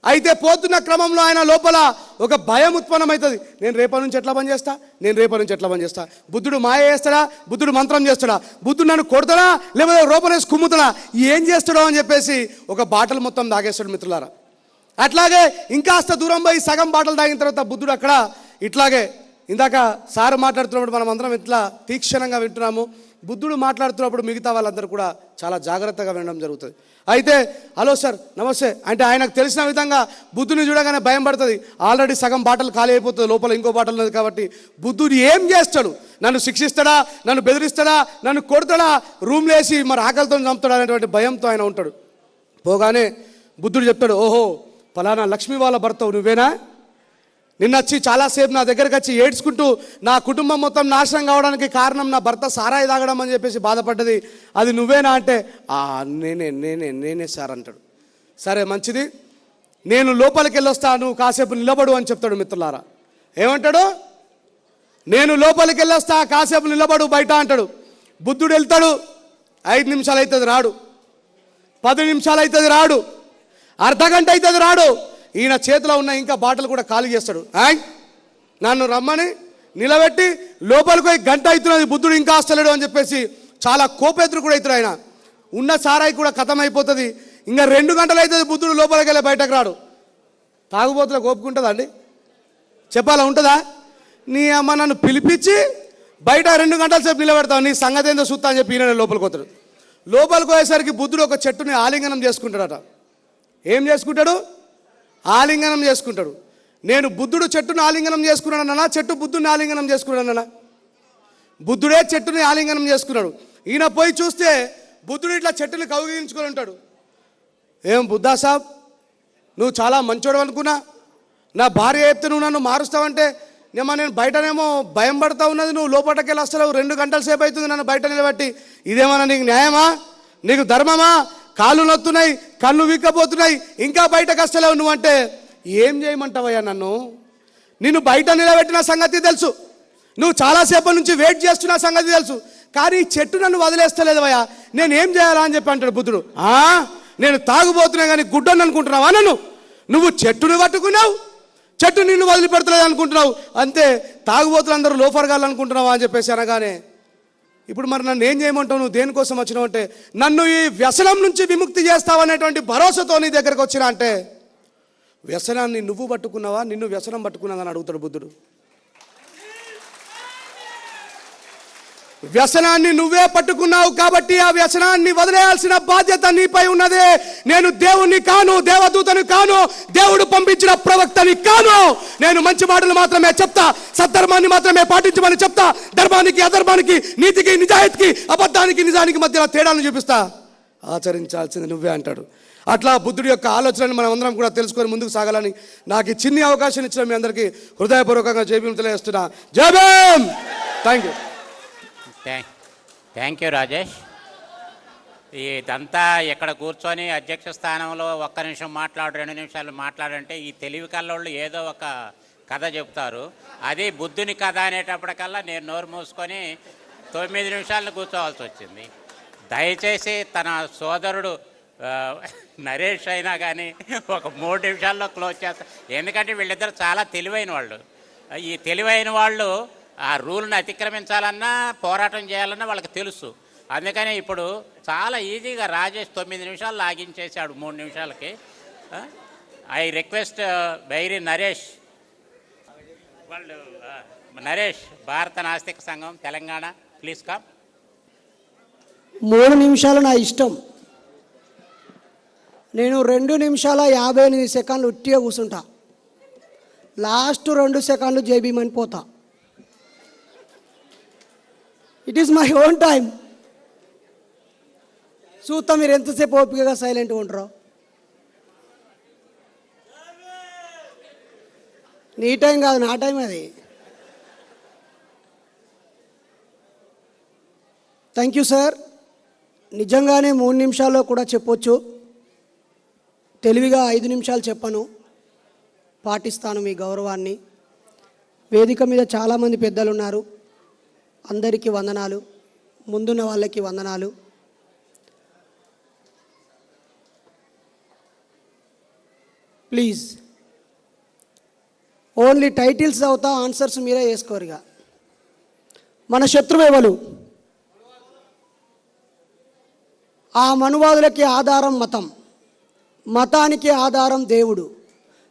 అయితే పోతున్న క్రమంలో ఆయన లోపల ఒక భయం ఉత్పన్నమవుతుంది. నేను రేపటి నుంచి ఎట్లా పని చేస్తా, బుద్ధుడు మాయ చేస్తాడా, బుద్ధుడు మంత్రం చేస్తాడా, బుద్ధుడు నన్ను కొడతాడా, లేకపోతే రూపలేసి కుమ్ముతాడా, ఏం చేస్తాడో అని చెప్పేసి ఒక బాటలు మొత్తం తాగేస్తాడు మిత్రులారా. అట్లాగే ఇంకాస్త దూరం పోయి సగం బాటలు తాగిన తర్వాత బుద్ధుడు అక్కడ ఇట్లాగే ఇందాక సార్ మాట్లాడుతున్నప్పుడు మనం అందరం ఇట్లా తీక్షణంగా వింటున్నాము. బుద్ధుడు మాట్లాడుతున్నప్పుడు మిగతా వాళ్ళందరూ కూడా చాలా జాగ్రత్తగా వినడం జరుగుతుంది. అయితే హలో సార్ నమస్తే అంటే ఆయనకు తెలిసిన విధంగా బుద్ధుని చూడగానే భయం పడుతుంది. ఆల్రెడీ సగం బాటలు ఖాళీ అయిపోతుంది, లోపల ఇంకో బాటలు ఉన్నది కాబట్టి బుద్ధుడు ఏం చేస్తాడు, నన్ను శిక్షిస్తాడా, నన్ను బెదిరిస్తాడా, నన్ను కొడతాడా, రూమ్లో వేసి మరి ఆకలితో చంపుతాడా అనేటువంటి భయంతో ఆయన ఉంటాడు. పోగానే బుద్ధుడు చెప్తాడు, ఓహో ఫలానా లక్ష్మి వాళ్ళ భర్తవు నువ్వేనా, నిన్న వచ్చి చాలాసేపు నా దగ్గరకు వచ్చి ఏడ్చుకుంటూ నా కుటుంబం మొత్తం నాశనం కావడానికి కారణం నా భర్త సారాయి తాగడం అని చెప్పేసి బాధపడ్డది, అది నువ్వేనా అంటే నేనే సార్ అంటాడు. సరే మంచిది, నేను లోపలికి వెళ్ళొస్తా, నువ్వు కాసేపు నిలబడు అని చెప్తాడు. మిత్రులారా ఏమంటాడు, నేను లోపలికి వెళ్ళొస్తా కాసేపు నిలబడు బయట అంటాడు. బుద్ధుడు వెళ్తాడు, 5 నిమిషాలు అవుతుంది రాడు, 10 నిమిషాలు అవుతుంది రాడు, అర్ధగంట అవుతుంది రాడు. ఈయన చేతిలో ఉన్న ఇంకా బాటలు కూడా ఖాళీ చేస్తాడు. నన్ను రమ్మని నిలబెట్టి లోపలికి పోయి గంట అవుతున్నది, బుద్ధుడు ఇంకా వస్తలేడు అని చెప్పేసి చాలా కోపేతుడు కూడా అవుతాడు. ఆయన ఉన్న సారాయి కూడా ఖతం అయిపోతుంది, ఇంకా 2 గంటలు అవుతుంది బుద్ధుడు లోపలికి వెళ్ళి బయటకు రాడు. తాగుబోతులకు ఓపుకుంటుందా అండి, చెప్పాలా ఉంటుందా? నీ అమ్మ నన్ను పిలిపించి బయట 2 గంటల సేపు నిలబెడతావు, నీ సంగతి ఏందో చూస్తా అని చెప్పి ఈయన లోపలికి పోతాడు. లోపలికి పోయేసరికి బుద్ధుడు ఒక చెట్టుని ఆలింగనం చేసుకుంటాడట. ఏం చేసుకుంటాడు? ఆలింగనం చేసుకుంటాడు. నేను బుద్ధుడు చెట్టును ఆలింగనం చేసుకున్నాడన్నా, చెట్టు బుద్ధుడిని ఆలింగనం చేసుకున్నాడన్నా? బుద్ధుడే చెట్టుని ఆలింగనం చేసుకున్నాడు. ఈయన పోయి చూస్తే బుద్ధుడు ఇట్లా చెట్టుని కౌగిలించుకొని ఉంటాడు. ఏం బుద్ధా సాబ్, నువ్వు చాలా మంచోడు అనుకున్నా, నా భార్య చెప్తే నువ్వు నన్ను మారుస్తావంటే నేను బయటనేమో భయం పడతా ఉన్నది, నువ్వు లోపలికి వెళ్ళి వస్తావు, 2 గంటల సేపు అవుతుంది నన్ను బయట నిలబెట్టి, ఇదేమన్నా నీకు న్యాయమా, నీకు ధర్మమా? కాళ్ళు నొత్తున్నాయి, కళ్ళు వీక్కపోతున్నాయి, ఇంకా బయటకు వస్తలేవు నువ్వు అంటే ఏం చేయమంటావయ్యా నన్ను? నిన్ను బయట నిలబెట్టిన సంగతి తెలుసు, నువ్వు చాలాసేపటి నుంచి వెయిట్ చేస్తున్న సంగతి తెలుసు, కానీ ఈ చెట్టు నన్ను వదిలేస్తలేదు అయ్యా, నేనేం చేయాలా అని చెప్పి అంటాడు బుద్ధుడు. నేను తాగుబోతున్నా కానీ గుడ్డని అనుకుంటున్నావా నన్ను? నువ్వు చెట్టుని పట్టుకున్నావు, చెట్టు నిన్ను వదిలిపెడతలేదు అనుకుంటున్నావు, అంతే తాగుబోతులు అందరూ లోఫర్గాళ్ళు అనుకుంటున్నావా అని చెప్పేసి అనగానే ఇప్పుడు మరి నన్ను ఏం చేయమంటావు, నువ్వు దేనికోసం వచ్చినావు అంటే నన్ను ఈ వ్యసనం నుంచి విముక్తి చేస్తావనేటువంటి భరోసాతో నీ దగ్గరకు వచ్చినా అంటే వ్యసనాన్ని నువ్వు పట్టుకున్నావా, నిన్ను వ్యసనం పట్టుకున్నావని అడుగుతాడు బుద్ధుడు. వ్యసనాన్ని నువ్వే పట్టుకున్నావు కాబట్టి ఆ వ్యసనాన్ని వదిలేయాల్సిన బాధ్యత నీపై ఉన్నదే. నేను దేవుణ్ణి కాను, దేవదూతని కాను, దేవుడు పంపించిన ప్రవక్తని కాను. నేను మంచి మాటలు మాత్రమే చెప్తా, సద్ధర్మాన్ని మాత్రమే పాటించమని చెప్తా, ధర్మానికి అధర్మానికి, నీతికి నిజాయితీకి, అబద్ధానికి నిజానికి మధ్య తేడాలను చూపిస్తా, ఆచరించాల్సింది నువ్వే అంటాడు. అట్లా బుద్ధుడి యొక్క ఆలోచనని మనం అందరం కూడా తెలుసుకొని ముందుకు సాగాలని నాకు ఈ చిన్ని అవకాశం ఇచ్చిన మీ అందరికీ హృదయపూర్వకంగా జై భీమ్ తెలియజేస్తున్నా. Jai Bhim. Thank you. Thank you Rajesh. ఇదంతా ఇక్కడ కూర్చొని అధ్యక్ష స్థానంలో 1 నిమిషం మాట్లాడు, 2 నిమిషాలు మాట్లాడంటే ఈ తెలివి కల్లోళ్ళు ఏదో ఒక కథ చెప్తారు. అది బుద్ధుని కథ అనేటప్పటికల్లా నేను నోరు మూసుకొని 9 నిమిషాలను కూర్చోవాల్సి వచ్చింది. దయచేసి తన సోదరుడు నరేష్ అయినా కానీ ఒక 3 నిమిషాల్లో క్లోజ్ చేస్తారు. ఎందుకంటే వీళ్ళిద్దరు చాలా తెలివైన వాళ్ళు. ఈ తెలివైన వాళ్ళు ఆ రూల్ని అతిక్రమించాలన్నా పోరాటం చేయాలన్నా వాళ్ళకి తెలుసు. అందుకని ఇప్పుడు చాలా ఈజీగా రాజేష్ 9 నిమిషాలు లాగించేశాడు 3 నిమిషాలకి. ఐ రిక్వెస్ట్ బైరి నరేష్, వాళ్ళు నరేష్, భారత నాస్తిక సంఘం తెలంగాణ, ప్లీజ్ కమ్. 3 నిమిషాలు నా ఇష్టం. నేను 2 నిమిషాల 58 సెకండ్లు ఉట్టిగా కూర్చుంటా, లాస్ట్ 2 సెకండ్లు జైబీమని పోతా. It is my own time. చూస్తా మీరు ఎంతసేపు ఓపికగా సైలెంట్గా ఉంటారో. నీ టైం కాదు, నా టైం అది. Thank you sir. నిజంగానే 3 నిమిషాల్లో కూడా చెప్పొచ్చు. తెలివిగా 5 నిమిషాలు చెప్పను, పాటిస్తాను మీ గౌరవాన్ని. వేదిక మీద చాలామంది పెద్దలు ఉన్నారు, అందరికీ వందనాలు. ముందున్న వాళ్ళకి వందనాలు. ప్లీజ్ ఓన్లీ టైటిల్స్ అవుతా, ఆన్సర్స్ మీరే వేసుకోరుగా. మన శత్రువు ఎవరు? ఆ మనువాదులకి ఆధారం మతం, మతానికి ఆధారం దేవుడు.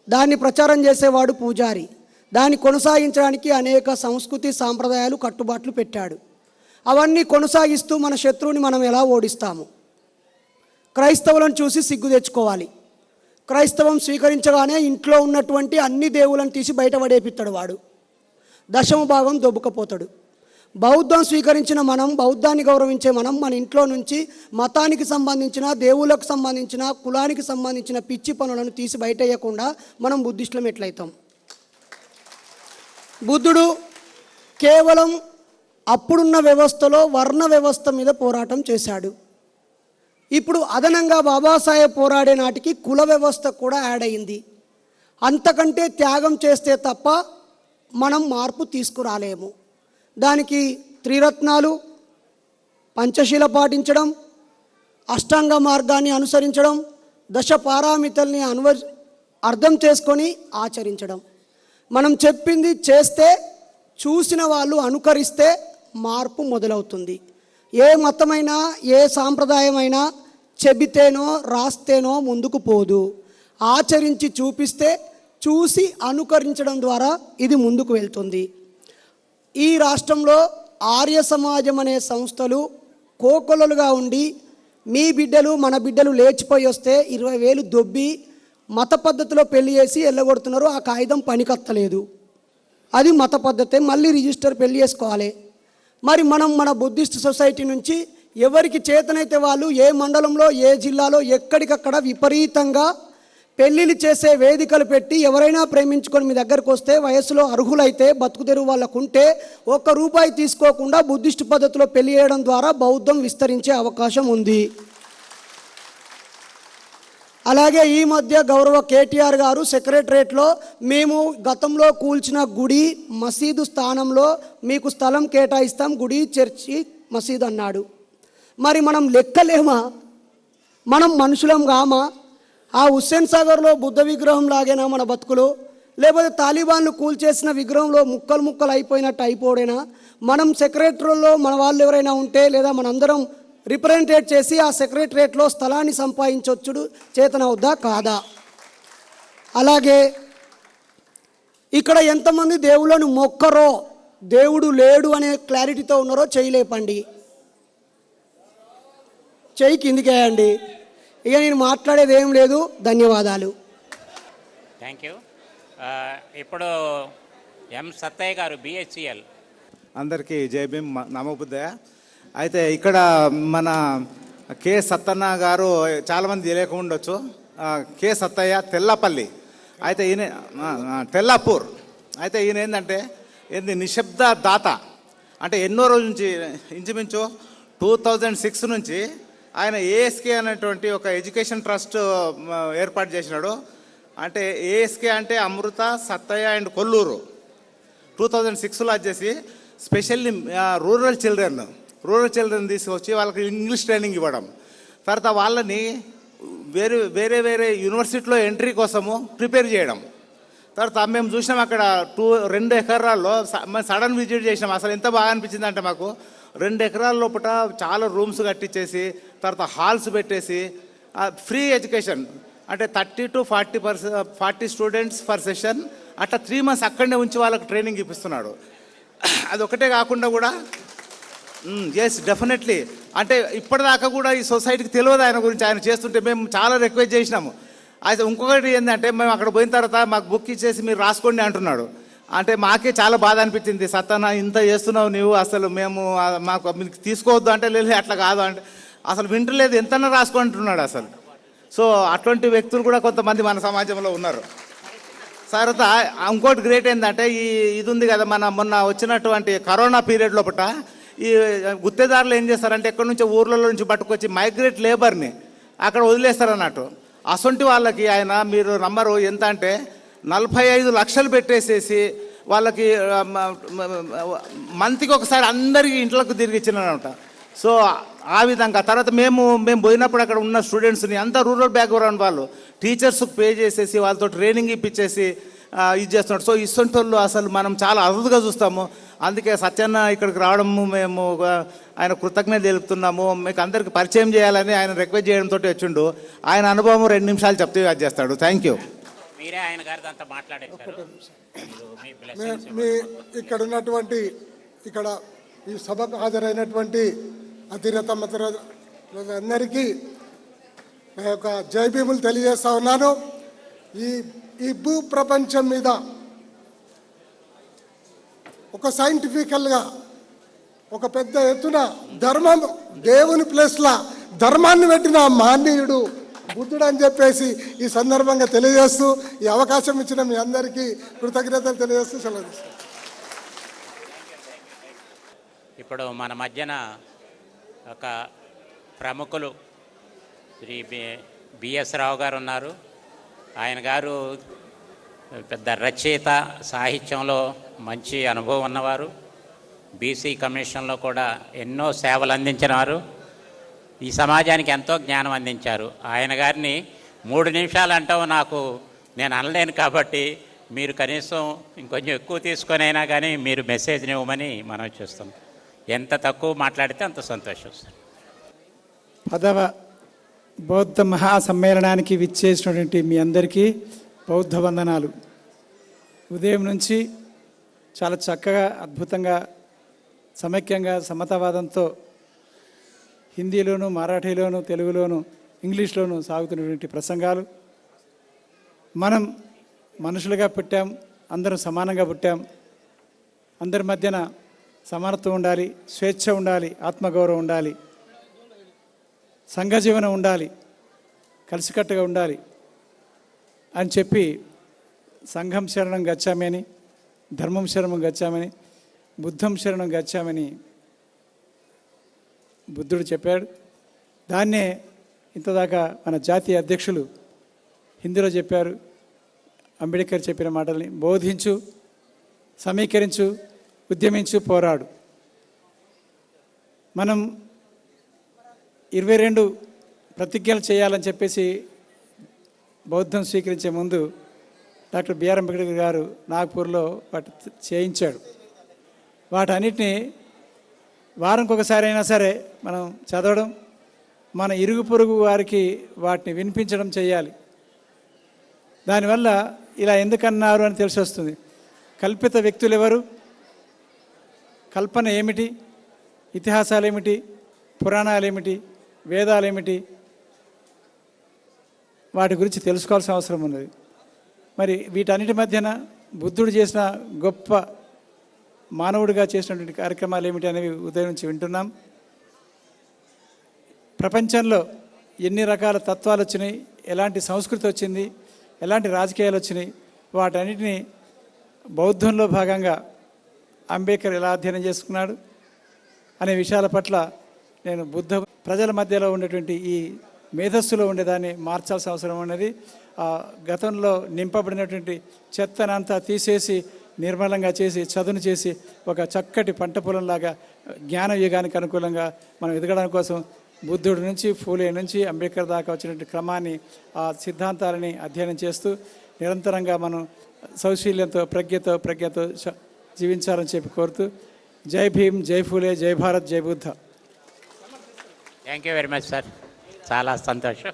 దాన్ని ప్రచారం చేసేవాడు పూజారి. దాన్ని కొనసాగించడానికి అనేక సంస్కృతి సాంప్రదాయాలు కట్టుబాట్లు పెట్టాడు. అవన్నీ కొనసాగిస్తూ మన శత్రువుని మనం ఎలా ఓడిస్తాము? క్రైస్తవులను చూసి సిగ్గు తెచ్చుకోవాలి. క్రైస్తవం స్వీకరించగానే ఇంట్లో ఉన్నటువంటి అన్ని దేవులను తీసి బయట పడేపిస్తాడు వాడు, 10వ భాగం దొబ్బుకపోతాడు. బౌద్ధం స్వీకరించిన మనం, బౌద్ధాన్ని గౌరవించే మనం, మన ఇంట్లో నుంచి మతానికి సంబంధించిన, దేవుళ్ళకు సంబంధించిన, కులానికి సంబంధించిన పిచ్చి పనులను తీసి బయట వేయకుండా మనం బుద్ధిస్టులం ఎట్లయితాం? బుద్ధుడు కేవలం అప్పుడున్న వ్యవస్థలో వర్ణ వ్యవస్థ మీద పోరాటం చేశాడు. ఇప్పుడు అదనంగా బాబాసాహెబ్ పోరాడే నాటికి కుల వ్యవస్థ కూడా యాడ్ అయింది. అంతకంటే త్యాగం చేస్తే తప్ప మనం మార్పు తీసుకురాలేము. దానికి త్రిరత్నాలు, పంచశీల పాటించడం, అష్టాంగ మార్గాన్ని అనుసరించడం, 10 పారామితుల్ని అర్థం చేసుకొని ఆచరించడం. మనం చెప్పింది చేస్తే, చూసిన వాళ్ళు అనుకరిస్తే మార్పు మొదలవుతుంది. ఏ మతమైనా, ఏ సాంప్రదాయమైనా చెబితేనో రాస్తేనో ముందుకు పోదు. ఆచరించి చూపిస్తే, చూసి అనుకరించడం ద్వారా ఇది ముందుకు వెళ్తుంది. ఈ రాష్ట్రంలో ఆర్య సమాజం అనే సంస్థలు కోకొల్లలుగా ఉండి, మీ బిడ్డలు మన బిడ్డలు లేచిపోయి వస్తే 20,000 దొబ్బి మత పద్ధతిలో పెళ్లి చేసి వెళ్ళగొడుతున్నారు. ఆ కాగితం పనికత్తలేదు, అది మత పద్ధతే. మళ్ళీ రిజిస్టర్ పెళ్లి చేసుకోవాలి. మరి మనం మన బుద్ధిస్ట్ సొసైటీ నుంచి ఎవరికి చేతనైతే వాళ్ళు ఏ మండలంలో, ఏ జిల్లాలో ఎక్కడికక్కడ విపరీతంగా పెళ్ళిళ్ళు చేసే వేదికలు పెట్టి, ఎవరైనా ప్రేమించుకొని మీ దగ్గరకు వస్తే, వయసులో అర్హులైతే, బతుకు తెరువు వాళ్ళకు ఉంటే, ₹1 తీసుకోకుండా బుద్ధిస్ట్ పద్ధతిలో పెళ్లి చేయడం ద్వారా బౌద్ధం విస్తరించే అవకాశం ఉంది. అలాగే ఈ మధ్య గౌరవ కేటీఆర్ గారు సెక్రటరేట్లో మేము గతంలో కూల్చిన గుడి మసీదు స్థానంలో మీకు స్థలం కేటాయిస్తాం, గుడి చర్చి మసీదు అన్నాడు. మరి మనం లెక్కలేమా? మనం మనుషులం కామా? ఆ హుస్సేన్ సాగర్లో బుద్ధ విగ్రహం లాగేనా మన బతుకులు? లేకపోతే తాలిబాన్లు కూల్చేసిన విగ్రహంలో ముక్కలు ముక్కలు అయిపోయినట్టు అయిపోడేనా? మనం సెక్రటరీలో మన వాళ్ళు ఎవరైనా ఉంటే, లేదా మనందరం రిప్రజెంటేట్ చేసి ఆ సెక్రటరేట్లో స్థలాన్ని సంపాదించొచ్చుడు చేతనవుద్దా కాదా? అలాగే ఇక్కడ ఎంతమంది దేవుళ్ళను మొక్కరో, దేవుడు లేడు అనే క్లారిటీతో ఉన్నారో చేయలేపండి, చెయ్యి కిందికేయండి. ఇక నేను మాట్లాడేది ఏం లేదు. ధన్యవాదాలు. Thank you. ఇప్పుడు ఎం సత్తయ్య గారు, బిహెచ్ఎల్. అందరికీ జై భీమ్, నమో బుద్ధయ్య. అయితే ఇక్కడ మన కె సత్తన్న గారు చాలామంది తెలియకుండా ఉండొచ్చు. కె సత్తయ్య తెల్లపల్లి, అయితే ఈయన తెల్లాపూర్. అయితే ఈయన ఏంటంటే నిశ్శబ్ద దాత. అంటే ఎన్నో రోజుల నుంచి, ఇంచుమించు 2006 నుంచి ఆయన ఏఎస్కే అనేటువంటి ఒక ఎడ్యుకేషన్ ట్రస్ట్ ఏర్పాటు చేసినాడు. అంటే ఏఎస్కే అంటే అమృత, సత్తయ్య అండ్ కొల్లూరు. 2006లో వచ్చేసి స్పెషల్లీ రూరల్ చిల్డ్రన్ తీసుకొచ్చి వాళ్ళకి ఇంగ్లీష్ ట్రైనింగ్ ఇవ్వడం, తర్వాత వాళ్ళని వేరే వేరే యూనివర్సిటీలో ఎంట్రీ కోసము ప్రిపేర్ చేయడం. తర్వాత మేము చూసినాం అక్కడ 2 ఎకరాల్లో సడన్ విజిట్ చేసినాం. అసలు ఎంత బాగా అనిపించింది అంటే మాకు 2 ఎకరాల లోపల చాలా రూమ్స్ కట్టించేసి, తర్వాత హాల్స్ పెట్టేసి ఫ్రీ ఎడ్యుకేషన్, అంటే 30 to 40 స్టూడెంట్స్ పర్ సెషన్, అట్లా 3 months అక్కడనే ఉంచి వాళ్ళకి ట్రైనింగ్ ఇప్పిస్తున్నాడు. అది ఒకటే కాకుండా కూడా ఎస్ డెఫినెట్లీ, అంటే ఇప్పటిదాకా కూడా ఈ సొసైటీకి తెలియదు ఆయన గురించి. ఆయన చేస్తుంటే మేము చాలా రిక్వెస్ట్ చేసినాము. అయితే ఇంకొకటి ఏంటంటే, మేము అక్కడ పోయిన తర్వాత మాకు బుక్ ఇచ్చేసి మీరు రాసుకోండి అంటున్నాడు. అంటే మాకే చాలా బాధ అనిపించింది. సత్తన్న ఇంత చేస్తున్నావు నీవు, అసలు మేము మాకు మీకు తీసుకోవద్దు అంటే, లేదు అట్లా కాదు అంటే అసలు వింటలేదు, ఎంతన్నా రాసుకుంటున్నాడు అసలు. సో అటువంటి వ్యక్తులు కూడా కొంతమంది మన సమాజంలో ఉన్నారు. తర్వాత ఇంకోటి గ్రేట్ ఏంటంటే ఇది ఉంది కదా, మొన్న వచ్చినటువంటి కరోనా పీరియడ్ లోపల ఈ గుత్తేదారులు ఏం చేస్తారంటే ఎక్కడి నుంచో ఊర్లలో నుంచి పట్టుకొచ్చి మైగ్రేట్ లేబర్ని అక్కడ వదిలేస్తారు అన్నట్టు. అసొంటి వాళ్ళకి ఆయన మీరు నమ్మరు ఎంత అంటే 45 లక్షలు పెట్టేసేసి వాళ్ళకి మంత్కి ఒకసారి అందరికీ ఇంట్లోకి తిరిగి ఇచ్చినారంట. సో ఆ విధంగా తర్వాత మేము పోయినప్పుడు అక్కడ ఉన్న స్టూడెంట్స్ని అంతా రూరల్ బ్యాక్గ్రౌండ్ వాళ్ళు టీచర్స్కి పే చేసేసి వాళ్ళతో ట్రైనింగ్ ఇప్పించేసి ఇది చేస్తున్నాడు. సో ఇసొంటి వాళ్ళు అసలు మనం చాలా అరుదుగా చూస్తాము. అందుకే సత్యన్న ఇక్కడికి రావడము మేము ఆయన కృతజ్ఞత తెలుపుతున్నాము. మీకు అందరికి పరిచయం చేయాలని ఆయన రిక్వెస్ట్ చేయడంతో వచ్చిండు. ఆయన అనుభవం 2 నిమిషాలు చెప్తే అది చేస్తాడు. Thank you. మీరే ఆయన గారితో అంతా మాట్లాడేశారు. మీ ఇక్కడ ఉన్నటువంటి ఇక్కడ ఈ సభకు హాజరైనటువంటి అతిరథ అందరికీ నా యొక్క జై భీములు తెలియజేస్తా ఉన్నాను. ఈ భూ ప్రపంచం మీద ఒక సైంటిఫికల్గా ఒక పెద్ద ఎత్తున ధర్మం దేవుని ప్లేస్లా ధర్మాన్ని పెట్టిన మహనీయుడు బుద్ధుడు అని చెప్పేసి ఈ సందర్భంగా తెలియజేస్తూ ఈ అవకాశం ఇచ్చిన మీ అందరికీ కృతజ్ఞతలు తెలియజేస్తూ సెలవు. ఇప్పుడు మన మధ్యన ఒక ప్రముఖులు శ్రీ బిఎస్ రావు గారు ఉన్నారు. ఆయన గారు పెద్ద రచయిత, సాహిత్యంలో మంచి అనుభవం ఉన్నవారు, బీసీ కమిషన్లో కూడా ఎన్నో సేవలు అందించిన వారు, ఈ సమాజానికి ఎంతో జ్ఞానం అందించారు. ఆయన గారిని 3 నిమిషాలు అంటావు నేను అనలేను కాబట్టి మీరు కనీసం ఇంకొంచెం ఎక్కువ తీసుకొనైనా కానీ మీరు మెసేజ్ని ఇవ్వమని మనం చూస్తాం. ఎంత తక్కువ మాట్లాడితే అంత సంతోషం. 10వ బౌద్ధ మహాసమ్మేళనానికి విచ్చేసినటువంటి మీ అందరికీ బౌద్ధ వందనాలు. ఉదయం నుంచి చాలా చక్కగా, అద్భుతంగా, సమైక్యంగా, సమతావాదంతో హిందీలోను, మరాఠీలోను, తెలుగులోను, ఇంగ్లీష్లోను సాగుతున్నటువంటి ప్రసంగాలు. మనం మనుషులుగా పుట్టాం, అందరం సమానంగా పుట్టాం, అందరి మధ్యన సమానత్వం ఉండాలి, స్వేచ్ఛ ఉండాలి, ఆత్మగౌరవం ఉండాలి, సంఘజీవనం ఉండాలి, కలిసికట్టుగా ఉండాలి అని చెప్పి సంఘం శరణం గచ్చామని, ధర్మం శరణం గచ్చామని, బుద్ధం శరణం గచ్చామని బుద్ధుడు చెప్పాడు. దాన్నే ఇంతదాకా మన జాతీయ అధ్యక్షులు హిందీలో చెప్పారు. అంబేద్కర్ చెప్పిన మాటల్ని బోధించు, సమీకరించు, ఉద్యమించు, పోరాడు. మనం 22 ప్రతిజ్ఞలు చేయాలని చెప్పేసి బౌద్ధం స్వీకరించే ముందు డాక్టర్ బిఆర్ అంబేద్కర్ గారు నాగ్పూర్లో వాటి చేయించాడు. వాటన్నిటినీ వారంకి ఒకసారి అయినా సరే మనం చదవడం, మన ఇరుగు పొరుగు వారికి వాటిని వినిపించడం చేయాలి. దానివల్ల ఇలా ఎందుకన్నారు అని తెలిసి వస్తుంది. కల్పిత వ్యక్తులు ఎవరు, కల్పన ఏమిటి, ఇతిహాసాలు ఏమిటి, పురాణాలు ఏమిటి, వేదాలు ఏమిటి, వాటి గురించి తెలుసుకోవాల్సిన అవసరం ఉన్నది. మరి వీటన్నిటి మధ్యన బుద్ధుడు చేసిన గొప్ప మానవుడిగా చేసినటువంటి కార్యక్రమాలు ఏమిటి అనేవి ఉదయం నుంచి వింటున్నాం. ప్రపంచంలో ఎన్ని రకాల తత్వాలు వచ్చినాయి, ఎలాంటి సంస్కృతి వచ్చింది, ఎలాంటి రాజకీయాలు వచ్చినాయి, వాటన్నిటినీ బౌద్ధంలో భాగంగా అంబేద్కర్ ఎలా అధ్యయనం చేసుకున్నాడు అనే విషయాల పట్ల నేను బుద్ధ ప్రజల మధ్యలో ఉండేటువంటి ఈ మేధస్సులో ఉండేదాన్ని మార్చాల్సిన అవసరం ఉన్నది. గతంలో నింపబడినటువంటి చెత్తనంతా తీసేసి నిర్మలంగా చేసి, చదును చేసి, ఒక చక్కటి పంట పొలంలాగా జ్ఞాన యుగానికి అనుకూలంగా మనం ఎదగడానికి కోసం బుద్ధుడి నుంచి, ఫూలే నుంచి అంబేద్కర్ దాకా వచ్చినటువంటి క్రమాన్ని, ఆ సిద్ధాంతాలని అధ్యయనం చేస్తూ నిరంతరంగా మనం సౌశీల్యంతో, ప్రజ్ఞతో జీవించాలని చెప్పి కోరుతూ, జై భీమ్, జై ఫూలే, జై భారత్, జై Buddha. Thank you very much sir, చాలా సంతోషం.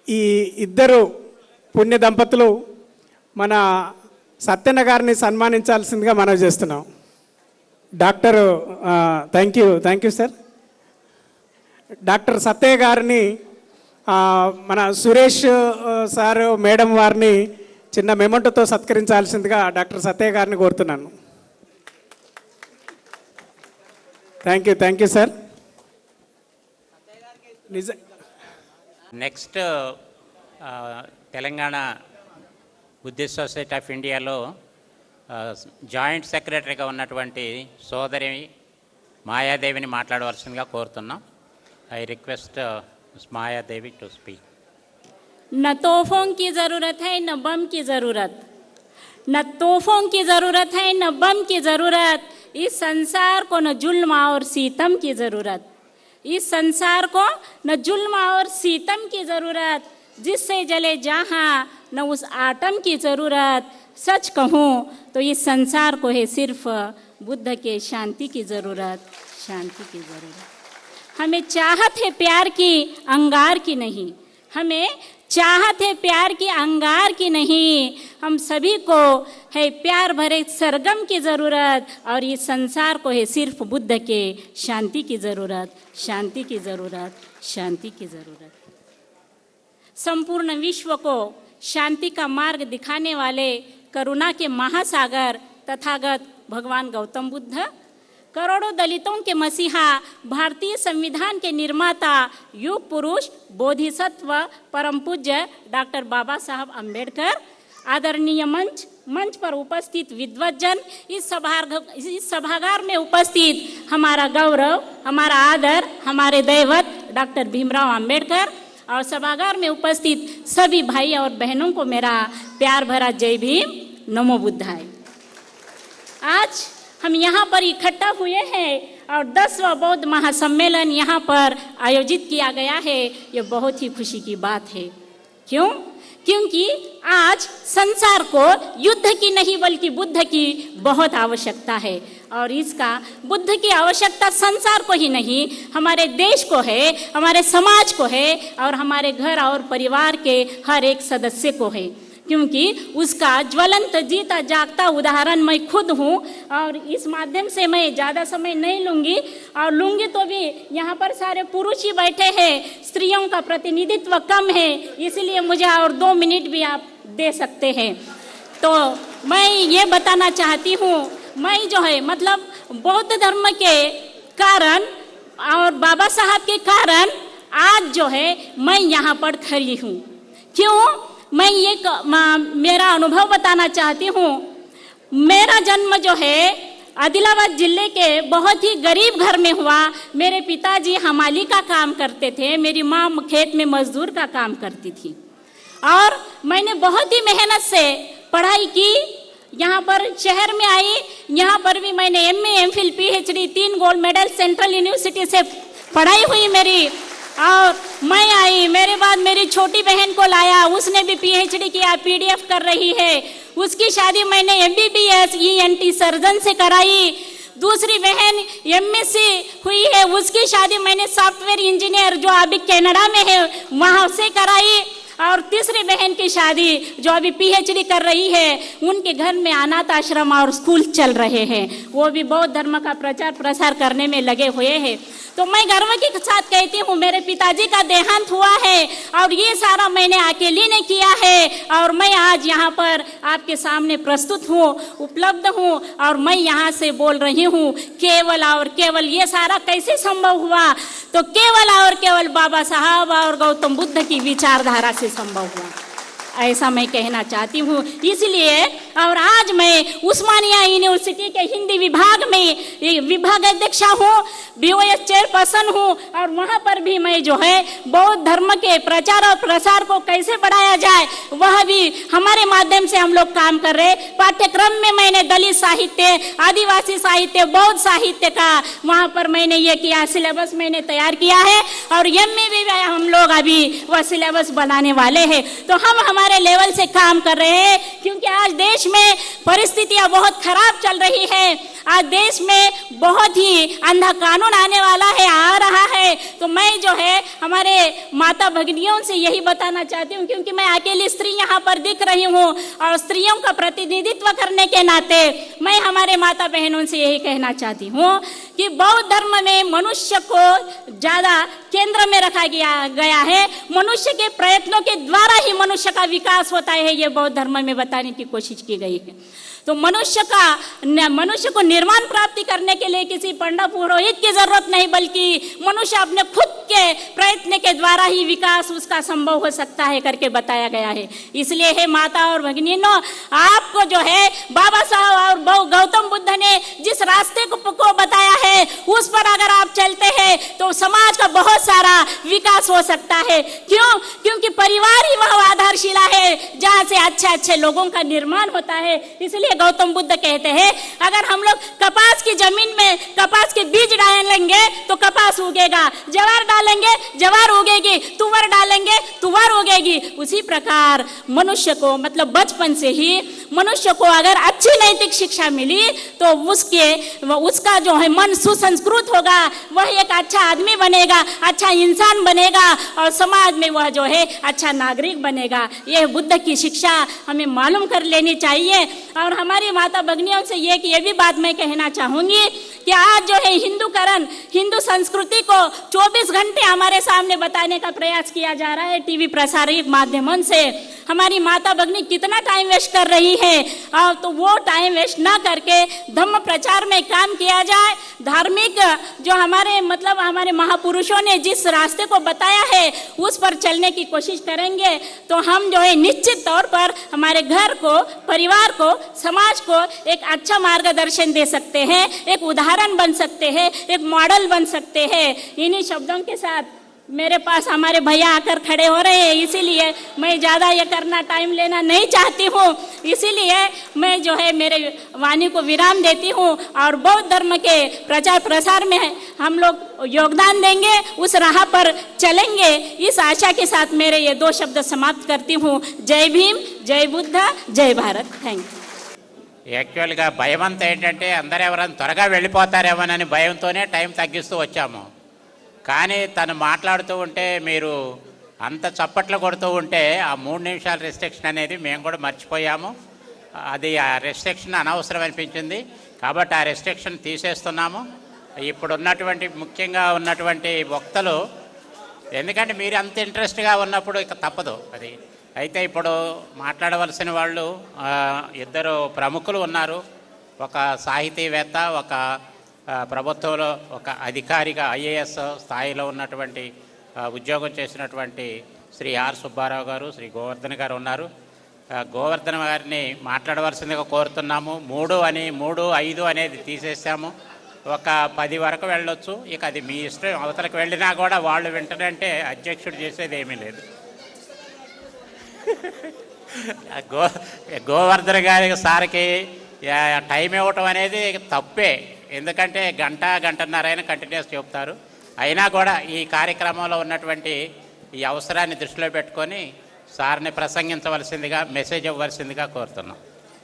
ఈ ఇద్దరు పుణ్య దంపతులు మన సత్యన్న గారిని సన్మానించాల్సిందిగా మనం చేస్తున్నాం. Doctor thank you sir. Doctor Satyayya గారిని మన సురేష్ సార్, మేడం వారిని చిన్న మెమొంటోతో సత్కరించాల్సిందిగా డాక్టర్ సత్యయ్య గారిని కోరుతున్నాను. Thank you sir. Next Telangana Buddhist society of ఇండియాలో జాయింట్ సెక్రటరీగా ఉన్నటువంటి సోదరి మాయాదేవిని మాట్లాడవలసిందిగా కోరుతున్నాం. I request Mayadevi to speak. न तोहफों की ज़रूरत है न बम की ज़रूरत, न तोहफों की ज़रूरत है न बम की ज़रूरत, इस संसार को न जुल्म और सीतम की ज़रूरत, इस संसार को न जुल्म और सीतम की ज़रूरत, जिससे जले जहाँ न उस आटम की ज़रूरत. सच कहूँ तो इस संसार को है सिर्फ बुद्ध के शांति की ज़रूरत, शांति की ज़रूरत. हमें चाहत है प्यार की अंगार की नहीं, हमें चाहत है प्यार की अंगार की नहीं, हम सभी को है प्यार भरे सरगम की ज़रूरत, और इस संसार को है सिर्फ बुद्ध के शांति की ज़रूरत, शांति की ज़रूरत, शांति की ज़रूरत. संपूर्ण विश्व को शांति का मार्ग दिखाने वाले करुणा के महासागर तथागत भगवान गौतम बुद्ध, करोड़ों दलितों के मसीहा, भारतीय संविधान के निर्माता, युग पुरुष, बोधिसत्व, परम पूज्य डॉक्टर बाबा साहब अम्बेडकर, आदरणीय मंच पर उपस्थित विद्वज्जन, इस सभागार में उपस्थित हमारा गौरव, हमारा आदर, हमारे दैवत डॉक्टर भीमराव अम्बेडकर, और सभागार में उपस्थित सभी भाई और बहनों को मेरा प्यार भरा जय भीम, नमो बुद्धाय. आज हम यहाँ पर इकट्ठा हुए हैं और 10वां बौद्ध महासम्मेलन यहाँ पर आयोजित किया गया है. ये बहुत ही खुशी की बात है. क्यों? क्योंकि आज संसार को युद्ध की नहीं बल्कि बुद्ध की बहुत आवश्यकता है, और इसका बुद्ध की आवश्यकता संसार को ही नहीं, हमारे देश को है, हमारे समाज को है, और हमारे घर और परिवार के हर एक सदस्य को है. क्योंकि उसका ज्वलंत जीता जागता उदाहरण मैं खुद हूँ, और इस माध्यम से मैं ज़्यादा समय नहीं लूँगी, और लूँगी तो भी यहाँ पर सारे पुरुष ही बैठे हैं, स्त्रियों का प्रतिनिधित्व कम है, इसलिए मुझे और 2 मिनट भी आप दे सकते हैं. तो मैं ये बताना चाहती हूँ, मैं जो है मतलब बौद्ध धर्म के कारण और बाबा साहब के कारण आज जो है मैं यहाँ पर खड़ी हूँ. क्यों? मैं ये मेरा अनुभव बताना चाहती हूँ. मेरा जन्म जो है आदिलाबाद जिले के बहुत ही गरीब घर में हुआ. मेरे पिताजी हमाली का काम करते थे, मेरी माँ खेत में मजदूर का काम करती थी, और मैंने बहुत ही मेहनत से पढ़ाई की. यहाँ पर शहर में आई, यहाँ पर भी मैंने MA MPhil PhD 3 gold medal central university से पढ़ाई हुई मेरी. और मैं आई, मेरे बाद मेरी छोटी बहन को लाया, उसने भी PhD किया, PDF कर रही है. उसकी शादी मैंने MBBS ENT सर्जन से कराई. दूसरी बहन MSc हुई है, उसकी शादी मैंने सॉफ्टवेयर इंजीनियर जो अभी कनाडा में है वहाँ से कराई. और तीसरी बहन की शादी जो अभी PhD कर रही है, उनके घर में अनाथ आश्रम और स्कूल चल रहे हैं, वो भी बौद्ध धर्म का प्रचार प्रसार करने में लगे हुए हैं. तो मैं गर्व के साथ कहती हूँ, मेरे पिताजी का देहांत हुआ है और ये सारा मैंने अकेली ने किया है, और मैं आज यहाँ पर आपके सामने प्रस्तुत हूँ, उपलब्ध हूँ, और मैं यहाँ से बोल रही हूँ. केवल और केवल ये सारा कैसे संभव हुआ? तो केवल और केवल बाबा साहब और गौतम बुद्ध की विचारधारा से संभव हुआ, ऐसा मैं कहना चाहती हूँ. इसलिए और आज मैं उस्मानिया यूनिवर्सिटी के हिंदी विभाग में विभाग अध्यक्ष हूँ, BOS चेयरपर्सन हूँ, और वहाँ पर भी मैं जो है बौद्ध धर्म के प्रचार और प्रसार को कैसे बढ़ाया जाए वह भी हमारे माध्यम से हम लोग काम कर रहे. पाठ्यक्रम में मैंने दलित साहित्य, आदिवासी साहित्य, बौद्ध साहित्य का वहाँ पर मैंने ये किया, सिलेबस मैंने तैयार किया है, और MA भी हम लोग अभी वह सिलेबस बनाने वाले हैं. तो हम हमारे लेवल से काम कर रहे हैं, क्योंकि आज देश में परिस्थितियां बहुत खराब चल रही है. आज देश में बहुत ही अंधा कानून आने वाला है, आ रहा है. तो मैं जो है हमारे माता भगिनियों से यही बताना चाहती हूँ, क्योंकि मैं अकेली स्त्री यहाँ पर दिख रही हूँ, और स्त्रियों का प्रतिनिधित्व करने के नाते मैं हमारे माता बहनों से यही कहना चाहती हूँ कि बौद्ध धर्म में मनुष्य को ज़्यादा केंद्र में रखा गया है. मनुष्य के प्रयत्नों के द्वारा ही मनुष्य का विकास होता है, ये बौद्ध धर्म में बताने की कोशिश की गई है. तो मनुष्य को निर्माण प्राप्ति करने के लिए किसी पंडित पुरोहित की जरूरत नहीं, बल्कि मनुष्य अपने खुद के प्रयत्न के द्वारा ही विकास उसका संभव हो सकता है करके बताया गया है। इसलिए हे माता और भगिनीनों, आपको जो है बाबा साहब और गौतम बुद्ध ने जिस रास्ते को बताया है उस पर अगर आप चलते हैं तो समाज का बहुत सारा विकास हो सकता है। क्यों? क्योंकि परिवार ही वह आधारशिला है जहां से अच्छे अच्छे लोगों का निर्माण होता है। इसलिए गौतम बुद्ध कहते हैं अगर हम लोग कपास की जमीन में कपास के बीज डालेंगे तो कपास उगेगा, ज्वार डालेंगे ज्वार उगेगी, तुवर डालेंगे तुवर उगेगी। उसी प्रकार मनुष्य को मतलब बचपन से ही मनुष्य को अगर अच्छी नैतिक शिक्षा मिली तो उसका जो है मन सुसंस्कृत होगा, वह एक अच्छा आदमी बनेगा, अच्छा इंसान बनेगा और समाज में वह जो है अच्छा नागरिक बनेगा। यह बुद्ध की शिक्षा हमें मालूम कर लेनी चाहिए। और हमारी माता भगिनियों से ये भी बात मैं कहना चाहूंगी कि आज जो है हिंदूकरण, हिंदू संस्कृति को 24 घंटे हमारे सामने बताने का प्रयास किया जा रहा है टीवी प्रसारित माध्यमों से। हमारी माता भगिनी कितना टाइम वेस्ट कर रही है, और तो वो टाइम वेस्ट ना करके धम्म प्रचार में काम किया जाए। धार्मिक जो हमारे महापुरुषों ने जिस रास्ते को बताया है उस पर चलने की कोशिश करेंगे तो हम जो है निश्चित तौर पर हमारे घर को, परिवार को, समाज को एक अच्छा मार्गदर्शन दे सकते हैं, एक उदाहरण बन सकते हैं, एक मॉडल बन सकते हैं। इन्हीं शब्दों के साथ मेरे पास हमारे भैया आकर खड़े हो रहे हैं, इसीलिए मैं ज़्यादा ये करना टाइम लेना नहीं चाहती हूँ। इसीलिए मैं जो है मेरे वाणी को विराम देती हूँ और बौद्ध धर्म के प्रचार प्रसार में हम लोग योगदान देंगे, उस राह पर चलेंगे। इस आशा के साथ मेरे ये 2 शब्द समाप्त करती हूँ। जय भीम, जय बुद्ध, जय भारत। Thank you. యాక్చువల్గా భయం అంతా ఏంటంటే అందరూ ఎవరైనా త్వరగా వెళ్ళిపోతారేమోనని భయంతోనే టైం తగ్గిస్తూ వచ్చాము. కానీ తను మాట్లాడుతూ ఉంటే మీరు అంత చప్పట్లు కొడుతూ ఉంటే ఆ 3 నిమిషాల రెస్ట్రిక్షన్ అనేది మేము కూడా మర్చిపోయాము. అది ఆ రెస్ట్రిక్షన్ అనవసరం అనిపించింది కాబట్టి ఆ రెస్ట్రిక్షన్ తీసేస్తున్నాము. ఇప్పుడు ఉన్నటువంటి ముఖ్యంగా ఉన్నటువంటి వక్తలు, ఎందుకంటే మీరు అంత ఇంట్రెస్ట్గా ఉన్నప్పుడు ఇక తప్పదు అది. అయితే ఇప్పుడు మాట్లాడవలసిన వాళ్ళు 2 ప్రముఖులు ఉన్నారు. ఒక సాహితీవేత్త, ఒక ప్రభుత్వంలో ఒక అధికారిగా ఐఏఎస్ స్థాయిలో ఉన్నటువంటి ఉద్యోగం చేసినటువంటి శ్రీ ఆర్ సుబ్బారావు గారు, శ్రీ గోవర్ధన్ గారు ఉన్నారు. గోవర్ధన్ గారిని మాట్లాడవలసిందిగా కోరుతున్నాము. 3, 5 అనేది తీసేసాము. ఒక 10 వరకు వెళ్ళొచ్చు. ఇక అది మీ ఇష్టం. అవతలకు వెళ్ళినా కూడా వాళ్ళు వింటారంటే అధ్యక్షుడు చేసేది ఏమీ లేదు. గోవర్ధన్ గారి సార్కి టైం ఇవ్వటం అనేది తప్పే. ఎందుకంటే గంటన్నర అయినా కంటిన్యూస్ చెప్తారు. అయినా కూడా ఈ కార్యక్రమంలో ఉన్నటువంటి ఈ అవసరాన్ని దృష్టిలో పెట్టుకొని సార్ని ప్రసంగించవలసిందిగా, మెసేజ్ ఇవ్వవలసిందిగా కోరుతున్నాం.